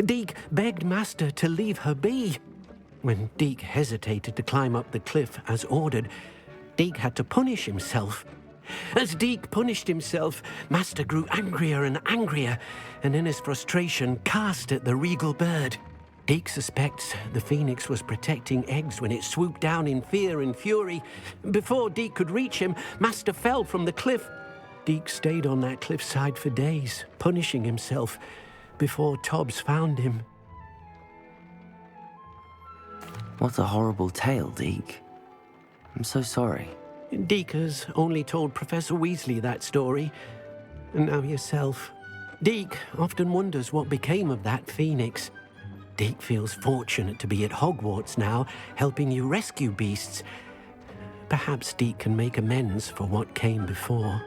Deke begged Master to leave her be. When Deke hesitated to climb up the cliff as ordered, Deke had to punish himself. As Deke punished himself, Master grew angrier and angrier, and in his frustration cast at the regal bird. Deke suspects the phoenix was protecting eggs when it swooped down in fear and fury. Before Deke could reach him, Master fell from the cliff. Deke stayed on that cliffside for days, punishing himself, before Tobbs found him. What a horrible tale, Deke. I'm so sorry. Deke has only told Professor Weasley that story, and now yourself. Deke often wonders what became of that phoenix. Deke feels fortunate to be at Hogwarts now, helping you rescue beasts. Perhaps Deke can make amends for what came before.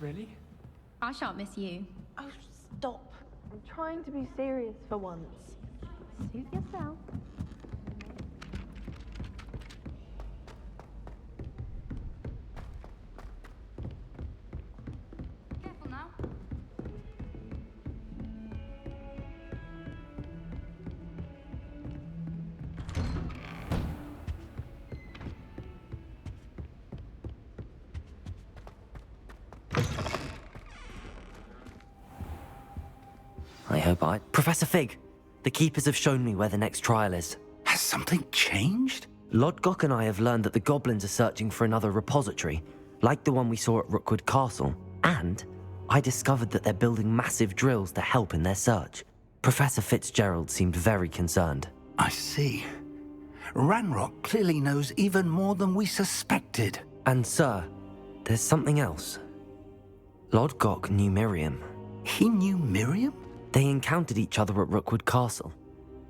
Really? I shan't miss you. Oh, stop. I'm trying to be serious for once. Suit yourself. Careful now. I hope Professor Fig, the Keepers have shown me where the next trial is. Has something changed? Lodgok and I have learned that the goblins are searching for another repository, like the one we saw at Rookwood Castle. And I discovered that they're building massive drills to help in their search. Professor Fitzgerald seemed very concerned. I see. Ranrock clearly knows even more than we suspected. And sir, there's something else. Lodgok knew Miriam. He knew Miriam? They encountered each other at Rookwood Castle.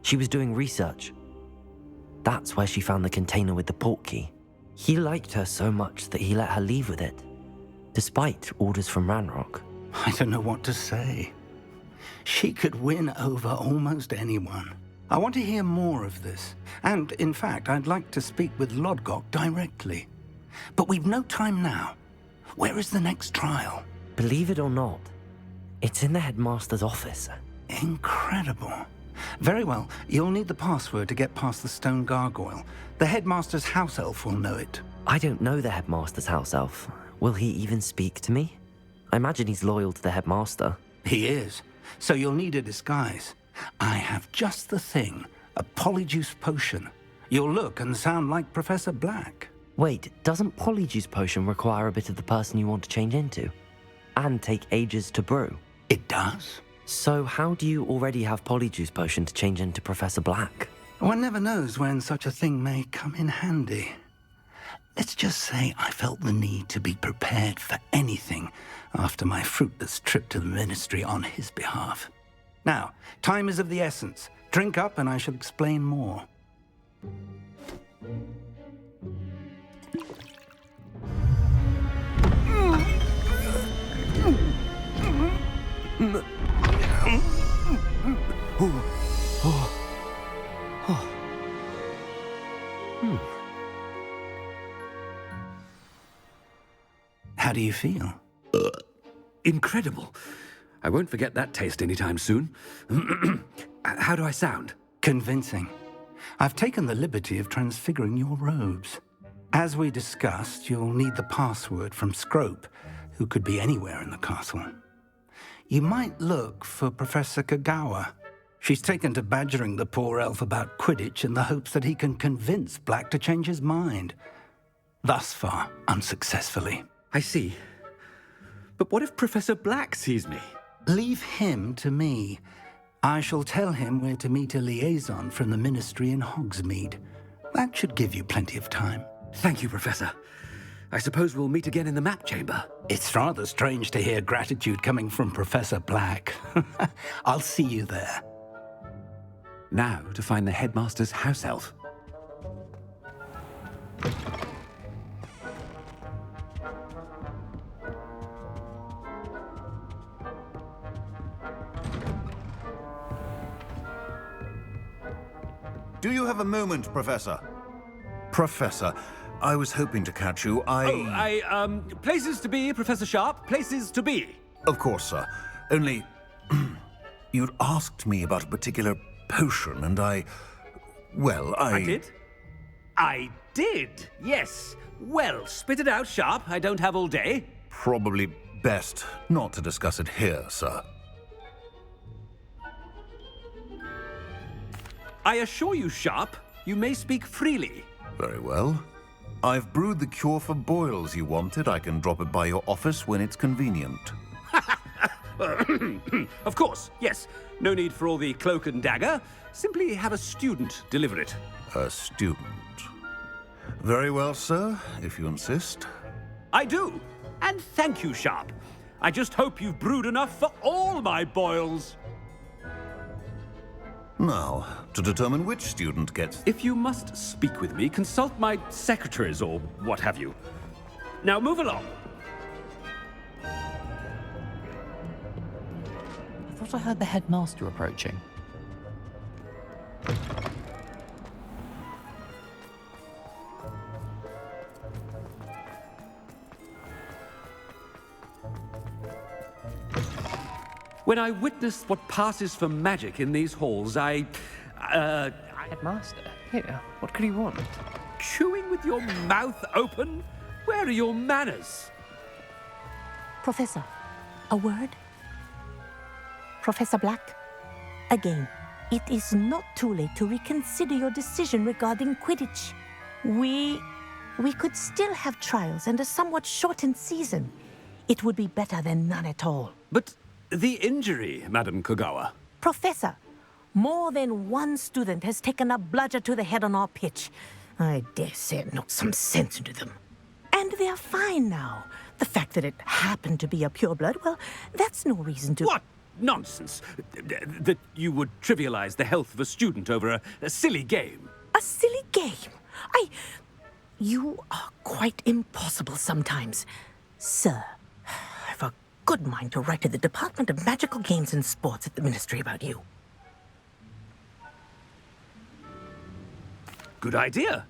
She was doing research. That's where she found the container with the portkey. He liked her so much that he let her leave with it, despite orders from Ranrock. I don't know what to say. She could win over almost anyone. I want to hear more of this. And, in fact, I'd like to speak with Lodgok directly. But we've no time now. Where is the next trial? Believe it or not, it's in the headmaster's office. Incredible. Very well. You'll need the password to get past the stone gargoyle. The headmaster's house elf will know it. I don't know the headmaster's house elf. Will he even speak to me? I imagine he's loyal to the headmaster. He is. so you'll need a disguise. I have just the thing, a polyjuice potion. You'll look and sound like Professor Black. Wait, doesn't Polyjuice Potion require a bit of the person you want to change into? And take ages to brew? It does. So how do you already have Polyjuice Potion to change into Professor Black? One never knows when such a thing may come in handy. Let's just say I felt the need to be prepared for anything after my fruitless trip to the Ministry on his behalf. Now, time is of the essence. Drink up and I shall explain more. How do you feel? Incredible. I won't forget that taste anytime soon. How do I sound? Convincing. I've taken the liberty of transfiguring your robes. As we discussed, you'll need the password from Scrope, who could be anywhere in the castle. You might look for Professor Kagawa. She's taken to badgering the poor elf about Quidditch in the hopes that he can convince Black to change his mind. Thus far, unsuccessfully. I see. But what if Professor Black sees me? Leave him to me. I shall tell him where to meet a liaison from the Ministry in Hogsmeade. That should give you plenty of time. Thank you, Professor. I suppose we'll meet again in the map chamber. It's rather strange to hear gratitude coming from Professor Black. I'll see you there. Now to find the headmaster's house elf. Do you have a moment, Professor? Professor, I was hoping to catch you. Places to be, Professor Sharp. Places to be. Of course, sir. Only, you'd asked me about a particular potion, and I did? I did, yes. Well, spit it out, Sharp. I don't have all day. Probably best not to discuss it here, sir. I assure you, Sharp, you may speak freely. Very well. I've brewed the cure for boils you wanted. I can drop it by your office when it's convenient. Of course, yes. No need for all the cloak and dagger. Simply have a student deliver it. A student? Very well, sir, if you insist. I do. And thank you, Sharp. I just hope you've brewed enough for all my boils. Now, to determine which student gets... If you must speak with me, consult my secretaries or what have you. Now move along. I thought I heard the headmaster approaching. When I witness what passes for magic in these halls, Headmaster, here, what could he want? Chewing with your mouth open? Where are your manners? Professor, a word? Professor Black, again, it is not too late to reconsider your decision regarding Quidditch. We could still have trials and a somewhat shortened season. It would be better than none at all. But the injury, Madam Kagawa. Professor, more than one student has taken a bludger to the head on our pitch. I dare say it knocked some sense into them. And they are fine now. The fact that it happened to be a pureblood, well, that's no reason to... What nonsense! That you would trivialize the health of a student over a silly game. A silly game? You are quite impossible sometimes. Sir, I've a good mind to write to the Department of Magical Games and Sports at the Ministry about you. Good idea.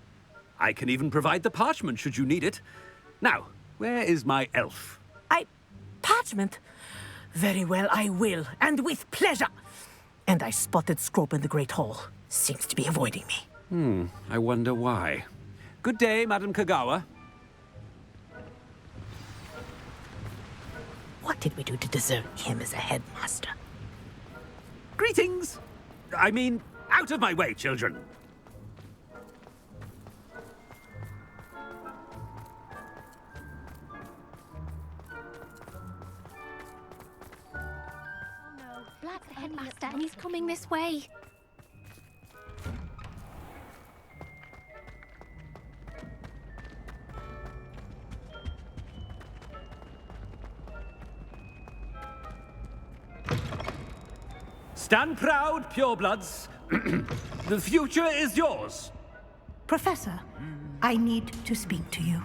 I can even provide the parchment should you need it. Now, where is my elf? Parchment? Very well, I will, and with pleasure. And I spotted Scrope in the Great Hall. Seems to be avoiding me. I wonder why. Good day, Madam Kagawa. What did we do to deserve him as a headmaster? Greetings! I mean, out of my way, children! Black's the headmaster, and he's coming this way. Stand proud, purebloods. The future is yours. Professor, I need to speak to you.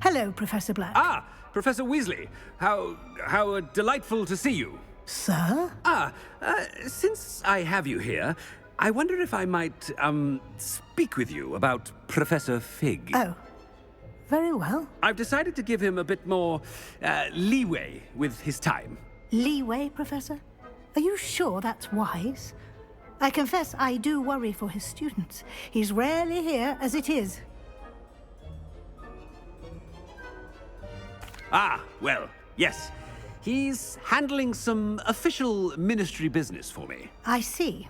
Hello, Professor Black. Ah, Professor Weasley. How delightful to see you. Sir? Since I have you here, I wonder if I might, speak with you about Professor Fig. Oh, very well. I've decided to give him a bit more, leeway with his time. Leeway, Professor? Are you sure that's wise? I confess I do worry for his students. He's rarely here as it is. Ah, well, yes. He's handling some official ministry business for me. I see.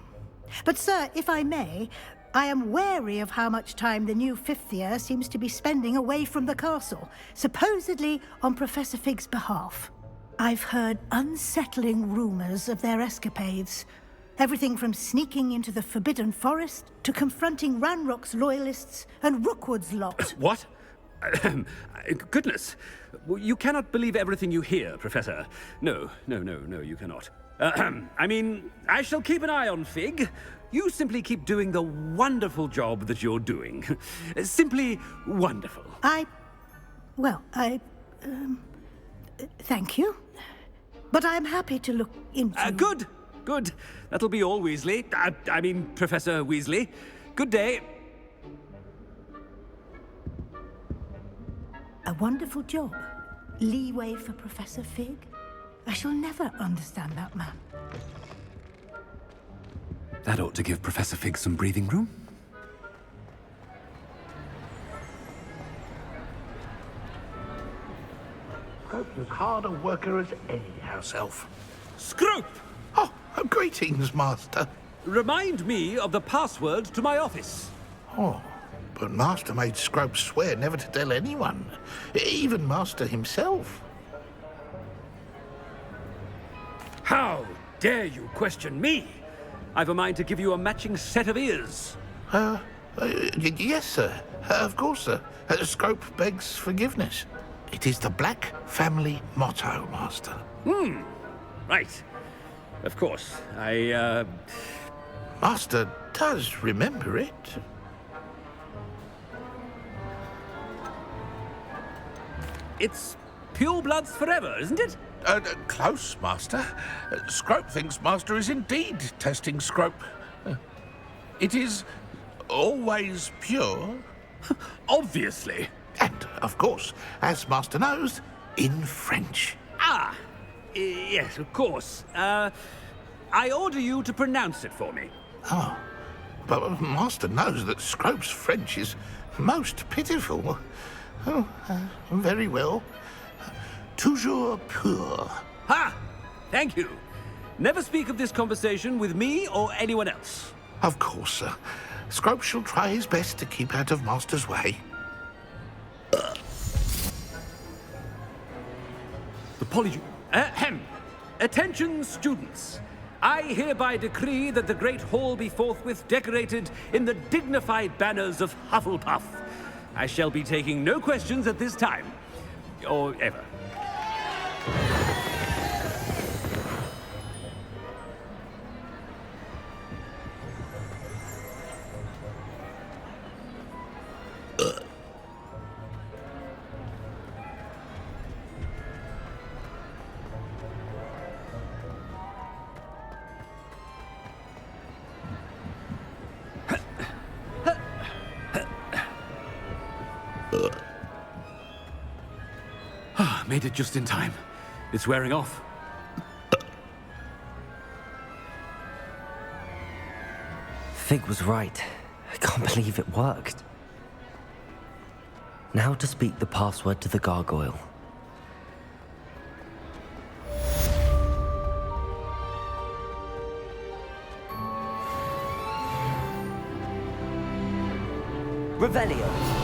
But, sir, if I may, I am wary of how much time the new fifth year seems to be spending away from the castle, supposedly on Professor Fig's behalf. I've heard unsettling rumors of their escapades. Everything from sneaking into the Forbidden Forest to confronting Ranrock's loyalists and Rookwood's lot. What? Goodness. You cannot believe everything you hear, Professor. No, you cannot. I mean, I shall keep an eye on Fig. You simply keep doing the wonderful job that you're doing. Simply wonderful. Thank you. But I'm happy to look into... Good. That'll be all, Weasley. I mean, Professor Weasley. Good day. A wonderful job. Leeway for Professor Fig. I shall never understand that man. That ought to give Professor Fig some breathing room. Scrope's as hard a worker as any house elf. Scrope! Oh, greetings, Master. Remind me of the password to my office. Oh, but Master made Scrope swear never to tell anyone, even Master himself. How dare you question me? I've a mind to give you a matching set of ears. Yes, sir. Of course, sir. Scrope begs forgiveness. It is the Black family motto, Master. Right. Of course. Master does remember it. It's purebloods forever, isn't it? Close, Master. Scrope thinks Master is indeed testing Scrope. It is always pure. Obviously. And, of course, as Master knows, in French. Yes, of course. I order you to pronounce it for me. Oh, but Master knows that Scrope's French is most pitiful. Oh, very well. Toujours pur. Ha! Thank you. Never speak of this conversation with me or anyone else. Of course, sir. Scrope shall try his best to keep out of Master's way. Attention, students. I hereby decree that the Great Hall be forthwith decorated in the dignified banners of Hufflepuff. I shall be taking no questions at this time. Or ever. Made it just in time. It's wearing off. Fig was right. I can't believe it worked. Now to speak the password to the gargoyle. Revelio.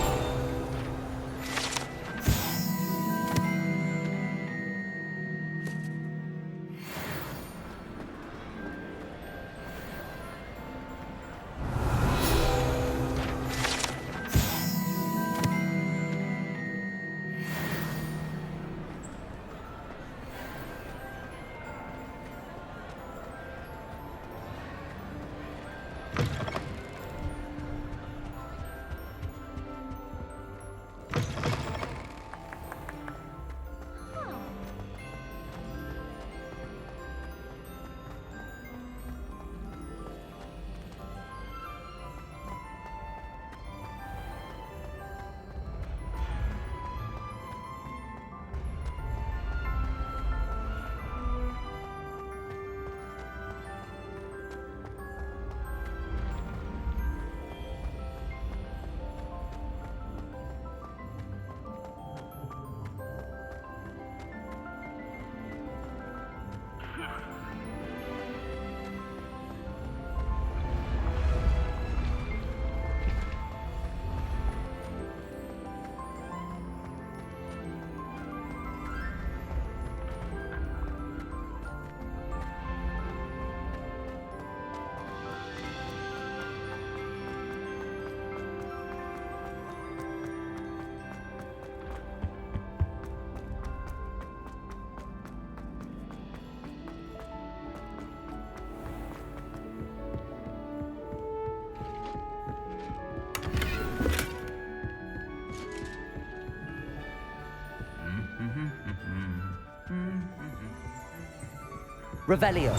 Revelio.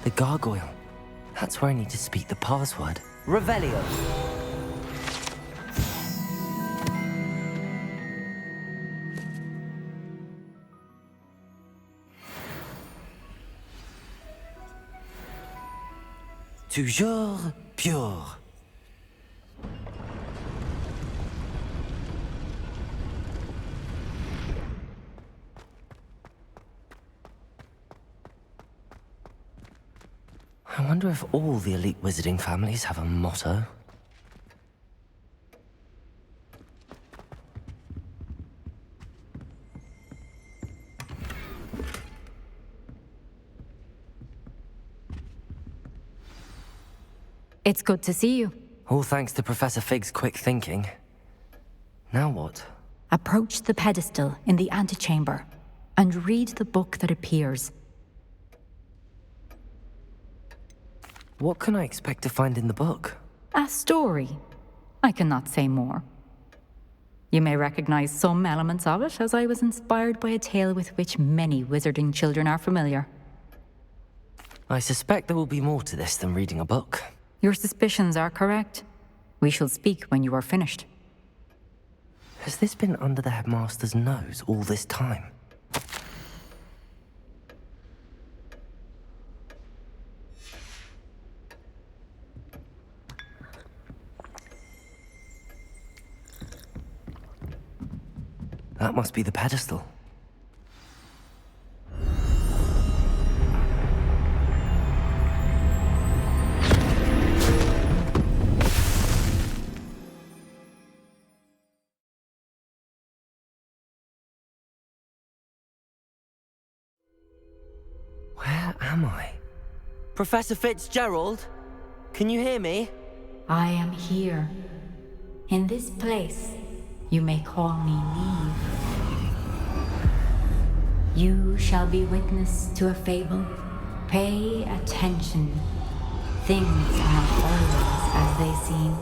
The gargoyle. That's where I need to speak the password. Revelio. Toujours pure. I wonder if all the elite wizarding families have a motto. It's good to see you. All thanks to Professor Fig's quick thinking. Now what? Approach the pedestal in the antechamber and read the book that appears. What can I expect to find in the book? A story. I cannot say more. You may recognize some elements of it, as I was inspired by a tale with which many wizarding children are familiar. I suspect there will be more to this than reading a book. Your suspicions are correct. We shall speak when you are finished. Has this been under the headmaster's nose all this time? That must be the pedestal. Where am I? Professor Fitzgerald? Can you hear me? I am here. In this place, you may call me Neve. You shall be witness to a fable. Pay attention. Things are not always as they seem.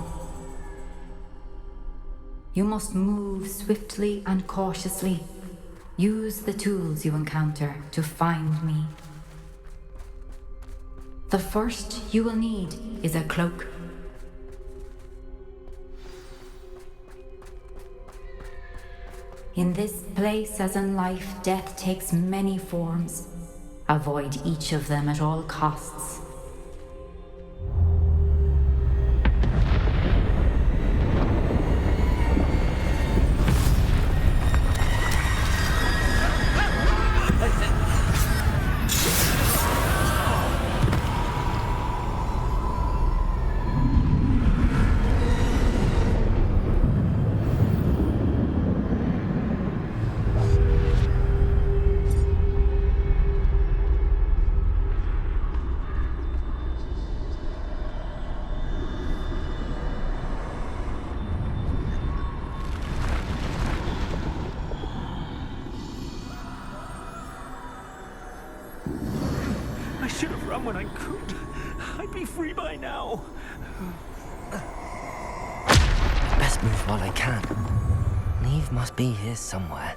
You must move swiftly and cautiously. Use the tools you encounter to find me. The first you will need is a cloak. In this place, as in life, death takes many forms. Avoid each of them at all costs. I should have run when I could. I'd be free by now. Best move while I can. Neve must be here somewhere.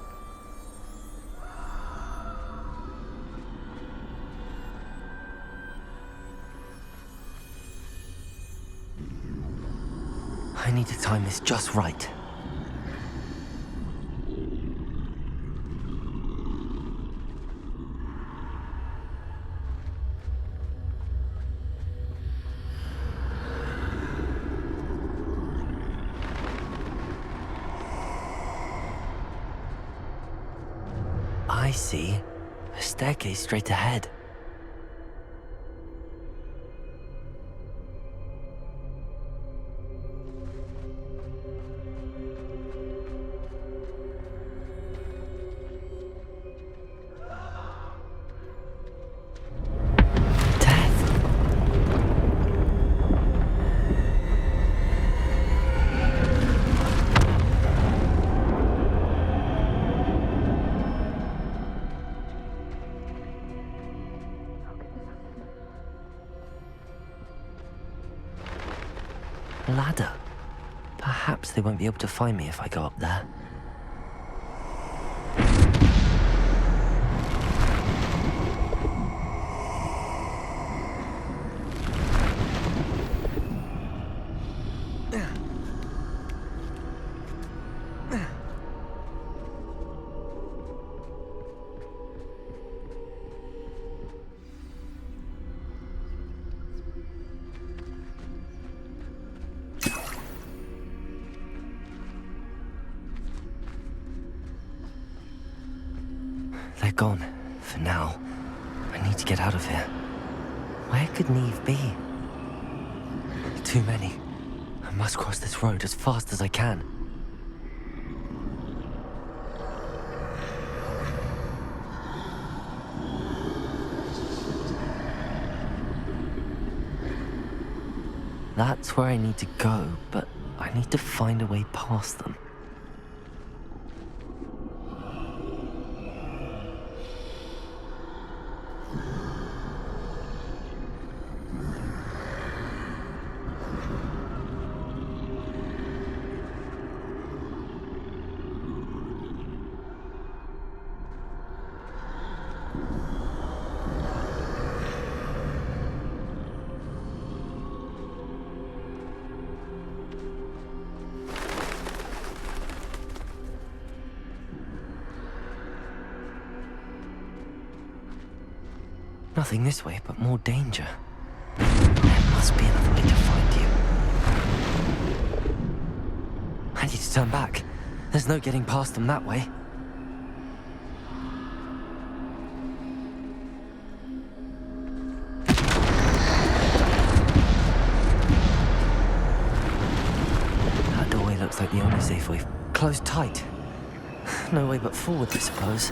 I need to time this just right. I see. A staircase straight ahead. Ladder. Perhaps they won't be able to find me if I go up there. They're gone, for now. I need to get out of here. Where could Neve be? Too many. I must cross this road as fast as I can. That's where I need to go, but I need to find a way past them. Nothing this way, but more danger. There must be another way to find you. I need to turn back. There's no getting past them that way. That doorway looks like the only safe way. Closed tight. No way but forward, I suppose.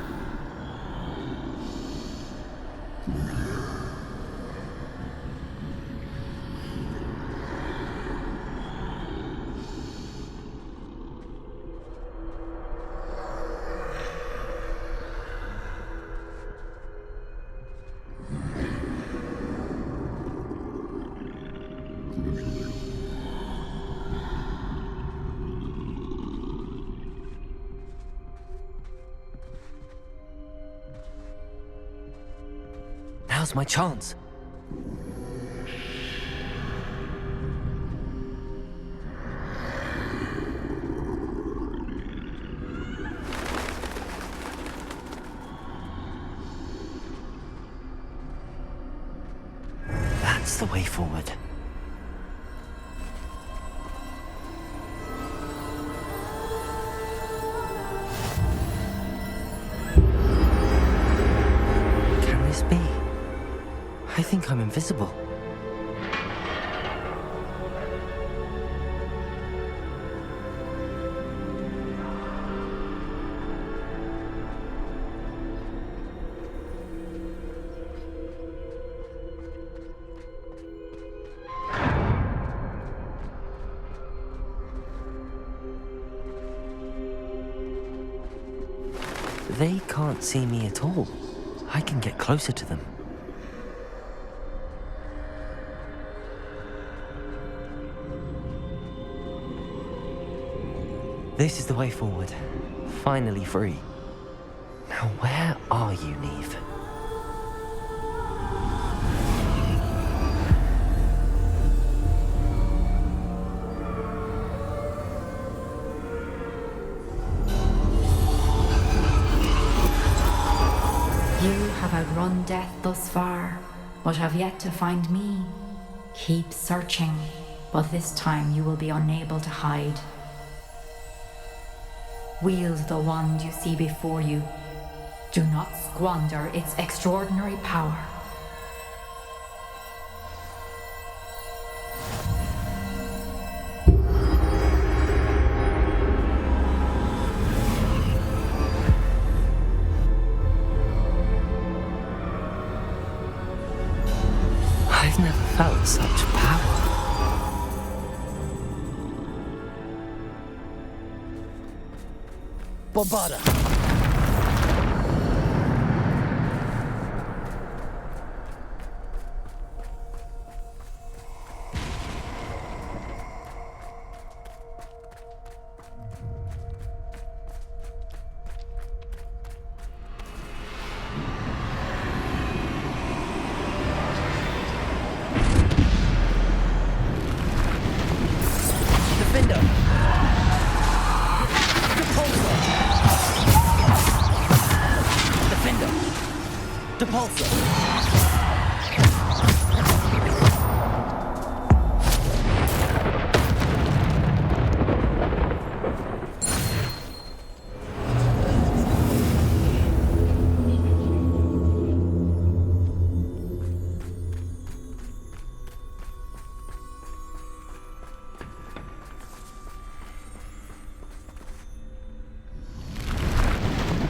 Now's my chance. That's the way forward. Can this be? I think I'm invisible. They can't see me at all. I can get closer to them. This is the way forward. Finally free. Now where are you, Neve? You have outrun death thus far, but have yet to find me. Keep searching, but this time you will be unable to hide. Wield the wand you see before you. Do not squander its extraordinary power. I've never felt such power. Bombarda! Defender! Depulsor!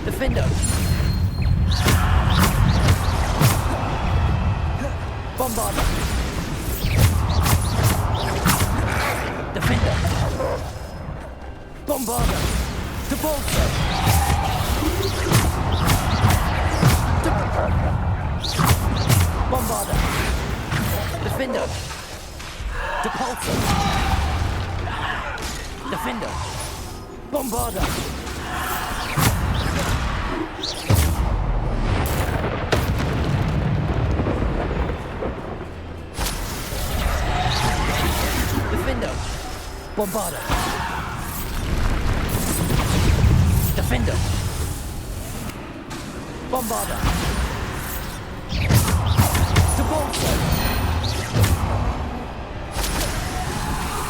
Defender! Bombarda! Defender! Bombarda! Depulsor! Bombarda! Defender! Depulsor! Defender! Bombarda! Defender! Bombarda! Defender! Bombarda! Depulsor!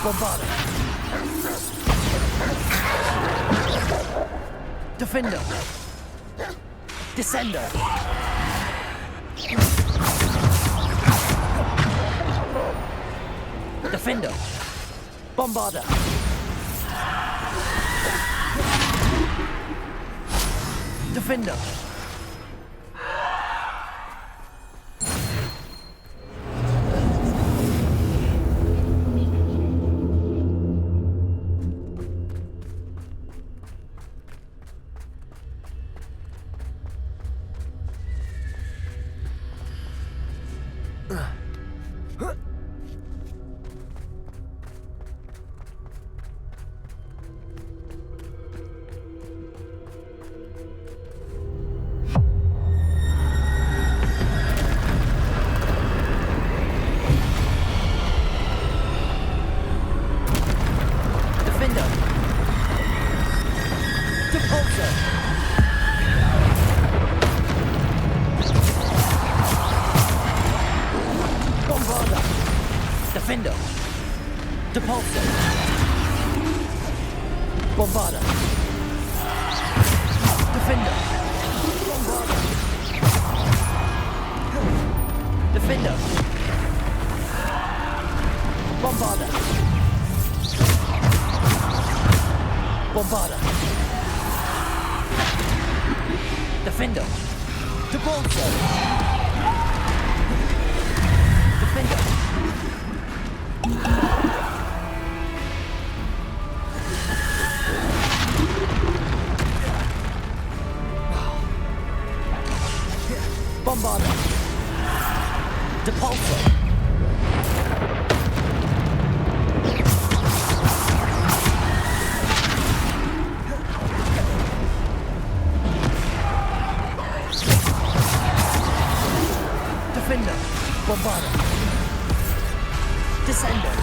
Bombarda! Defender! Descender! Defender! Bombarda! Defender! Bombarder. Defender. Bombarder. Defender. Bombarder. Bombarder. Defender. Debolso. Defender. Bombarder. Depulso. Defender. Bombarder. Descender.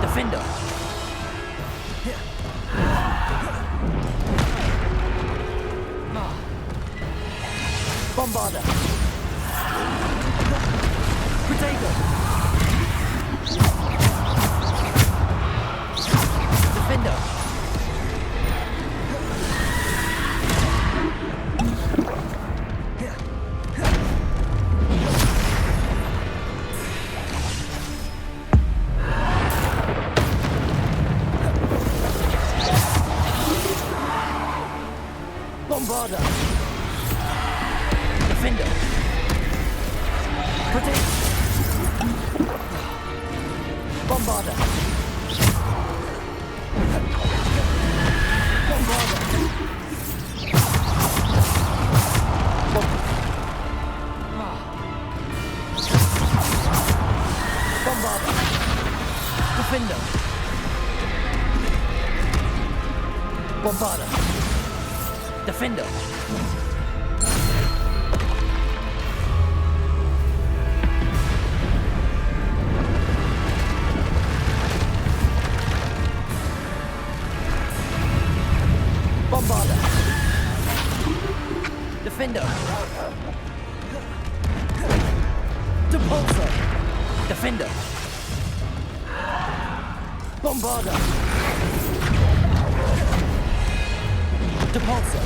Defender. Bombarder. Protego. Defender. Bombarder. Defender. Protect. Bombarder. Bombarder. Bombarder. Defender. Bombarder. Defender. Bombarder. Defender. Depulso. Defender. Bombarder. Depulso.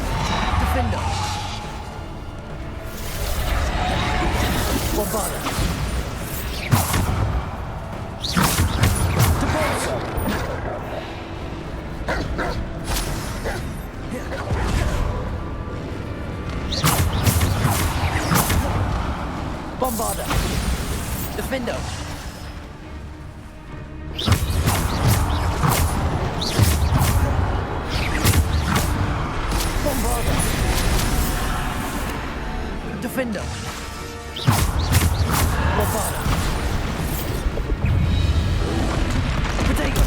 Defender. Bombarder. Depulso. Bombarder. Defender. Bombarder. Defender. Bombarder. Protego.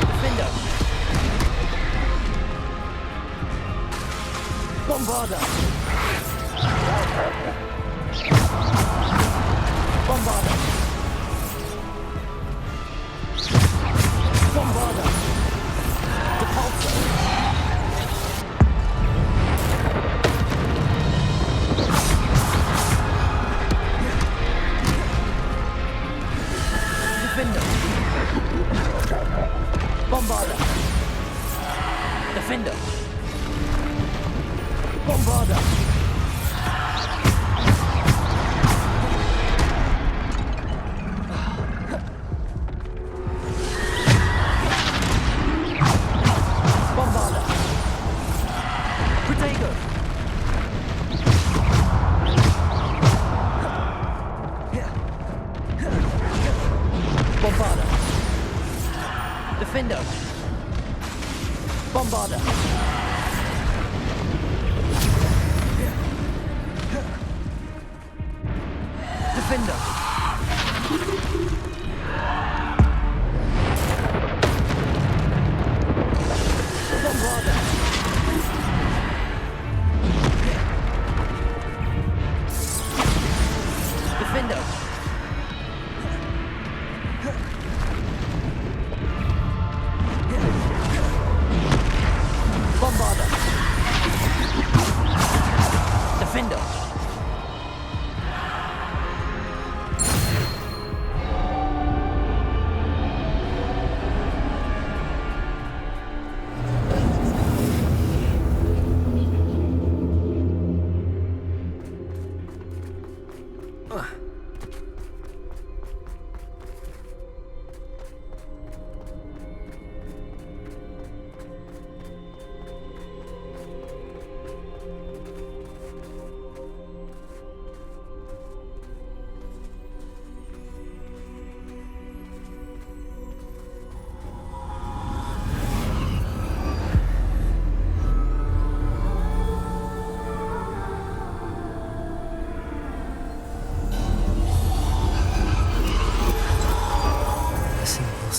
Defender. Bombarder. Bombarder. Bombarder. Depulso. Defender. Bombarder. Defender. Bombarder. Bombarder. Protego. Bombarder. Defender. Bombarder. Defender. Bombarder. Defender.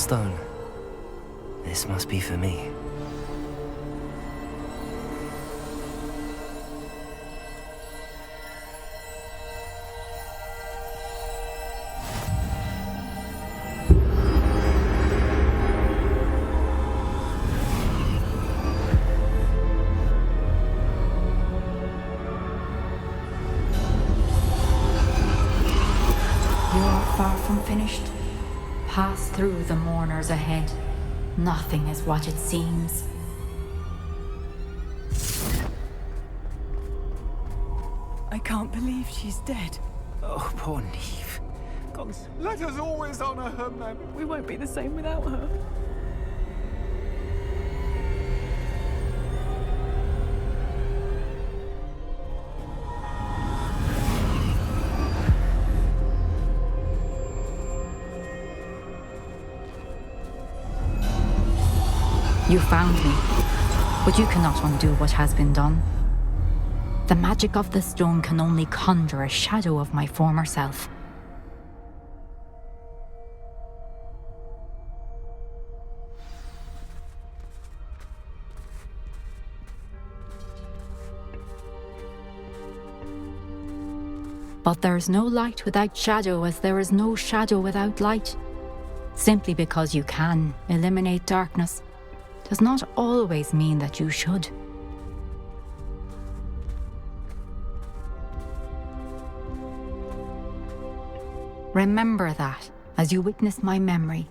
stone. This must be for me. Far from finished. Pass through the mourners ahead. Nothing is what it seems. I can't believe she's dead. Oh, poor Neve. Gods, let us always honor her memory. We won't be the same without her. You found me, but you cannot undo what has been done. The magic of the stone can only conjure a shadow of my former self. But there is no light without shadow, as there is no shadow without light. Simply because you can eliminate darkness does not always mean that you should. Remember that as you witness my memory.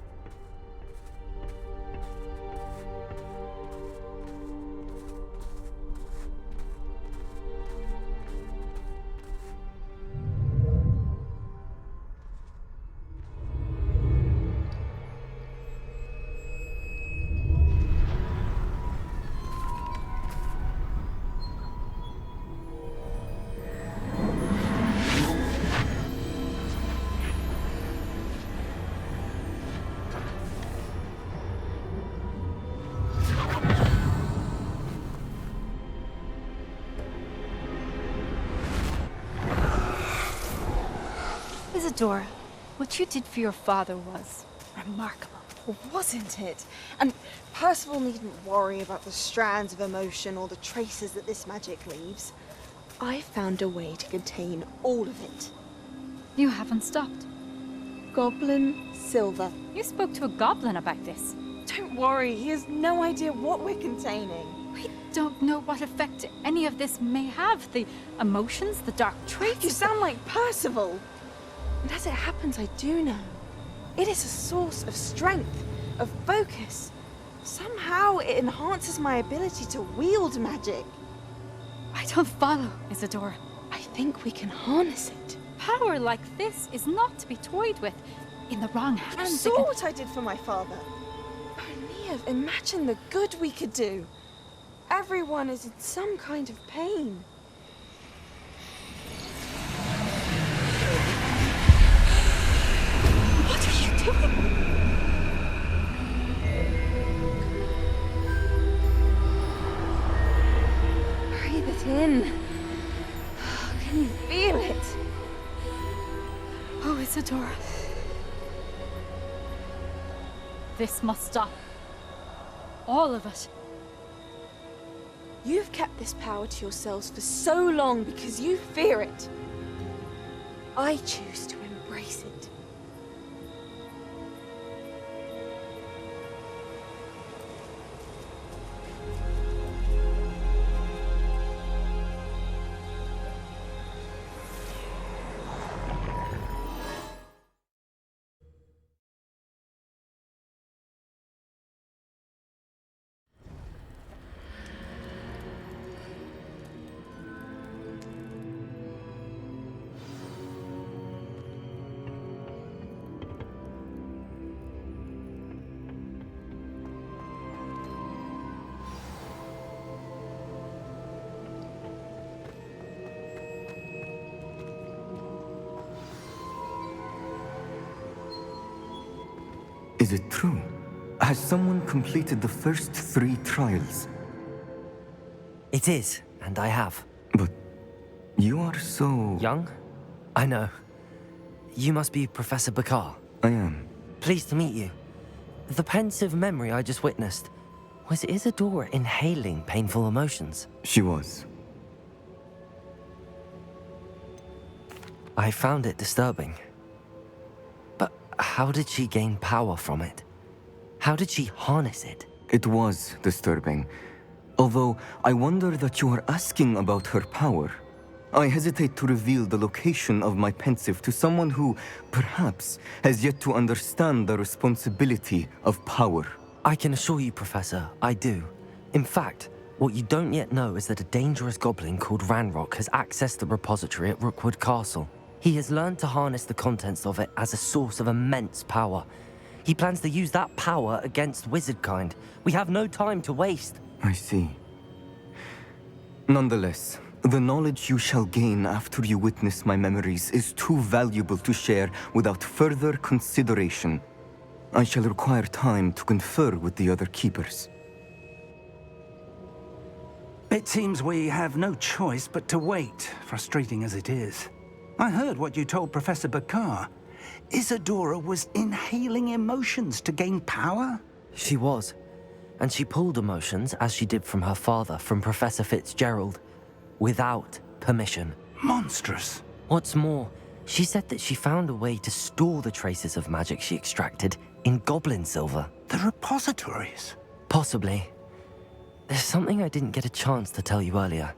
Isadora, what you did for your father was remarkable. Wasn't it? And Percival needn't worry about the strands of emotion or the traces that this magic leaves. I found a way to contain all of it. You haven't stopped. Goblin Silver. You spoke to a goblin about this. Don't worry, he has no idea what we're containing. We don't know what effect any of this may have. The emotions, the dark traits. You sound like Percival. And as it happens, I do know. It is a source of strength, of focus. Somehow it enhances my ability to wield magic. I don't follow, Isadora. I think we can harness it. Power like this is not to be toyed with. In the wrong hands. You saw what I did for my father. Oh, Neve, imagine the good we could do. Everyone is in some kind of pain. What are you doing? Breathe it in. Can you feel it? Oh, Isadora. This must stop. All of it. You've kept this power to yourselves for so long because you fear it. I choose to embrace it. Is it true? Has someone completed the first 3 trials? It is, and I have. But you are so... Young? I know. You must be Professor Bakar. I am. Pleased to meet you. The pensive memory I just witnessed, was Isadora inhaling painful emotions? She was. I found it disturbing. But how did she gain power from it? How did she harness it? It was disturbing. Although I wonder that you are asking about her power. I hesitate to reveal the location of my pensive to someone who, perhaps, has yet to understand the responsibility of power. I can assure you, Professor, I do. In fact, what you don't yet know is that a dangerous goblin called Ranrock has accessed the repository at Rookwood Castle. He has learned to harness the contents of it as a source of immense power. He plans to use that power against wizardkind. We have no time to waste. I see. Nonetheless, the knowledge you shall gain after you witness my memories is too valuable to share without further consideration. I shall require time to confer with the other keepers. It seems we have no choice but to wait, frustrating as it is. I heard what you told Professor Bakar. Isadora was inhaling emotions to gain power? She was. And she pulled emotions, as she did from her father, from Professor Fitzgerald, without permission. Monstrous. What's more, she said that she found a way to store the traces of magic she extracted in goblin silver. The repositories? Possibly. There's something I didn't get a chance to tell you earlier.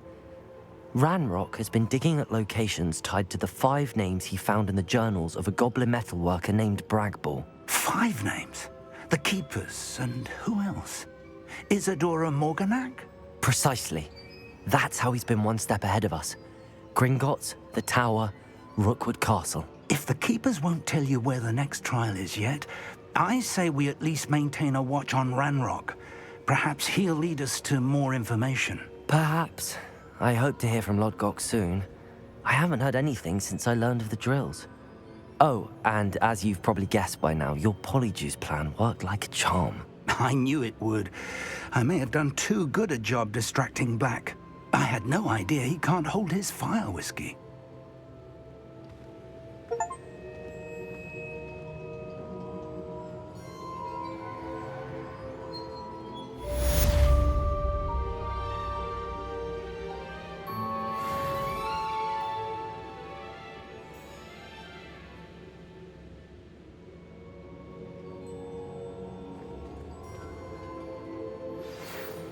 Ranrock has been digging at locations tied to the 5 names he found in the journals of a goblin metalworker named Bragball. 5 names? The Keepers, and who else? Isadora Morganac? Precisely. That's how he's been one step ahead of us. Gringotts, the Tower, Rookwood Castle. If the Keepers won't tell you where the next trial is yet, I say we at least maintain a watch on Ranrock. Perhaps he'll lead us to more information. Perhaps. I hope to hear from Lodgok soon. I haven't heard anything since I learned of the drills. Oh, and as you've probably guessed by now, your Polyjuice plan worked like a charm. I knew it would. I may have done too good a job distracting Black. I had no idea he can't hold his fire whiskey.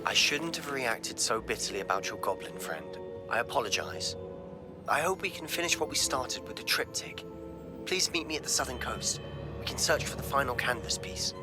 I shouldn't have reacted so bitterly about your goblin friend. I apologize. I hope we can finish what we started with the triptych. Please meet me at the southern coast. We can search for the final canvas piece.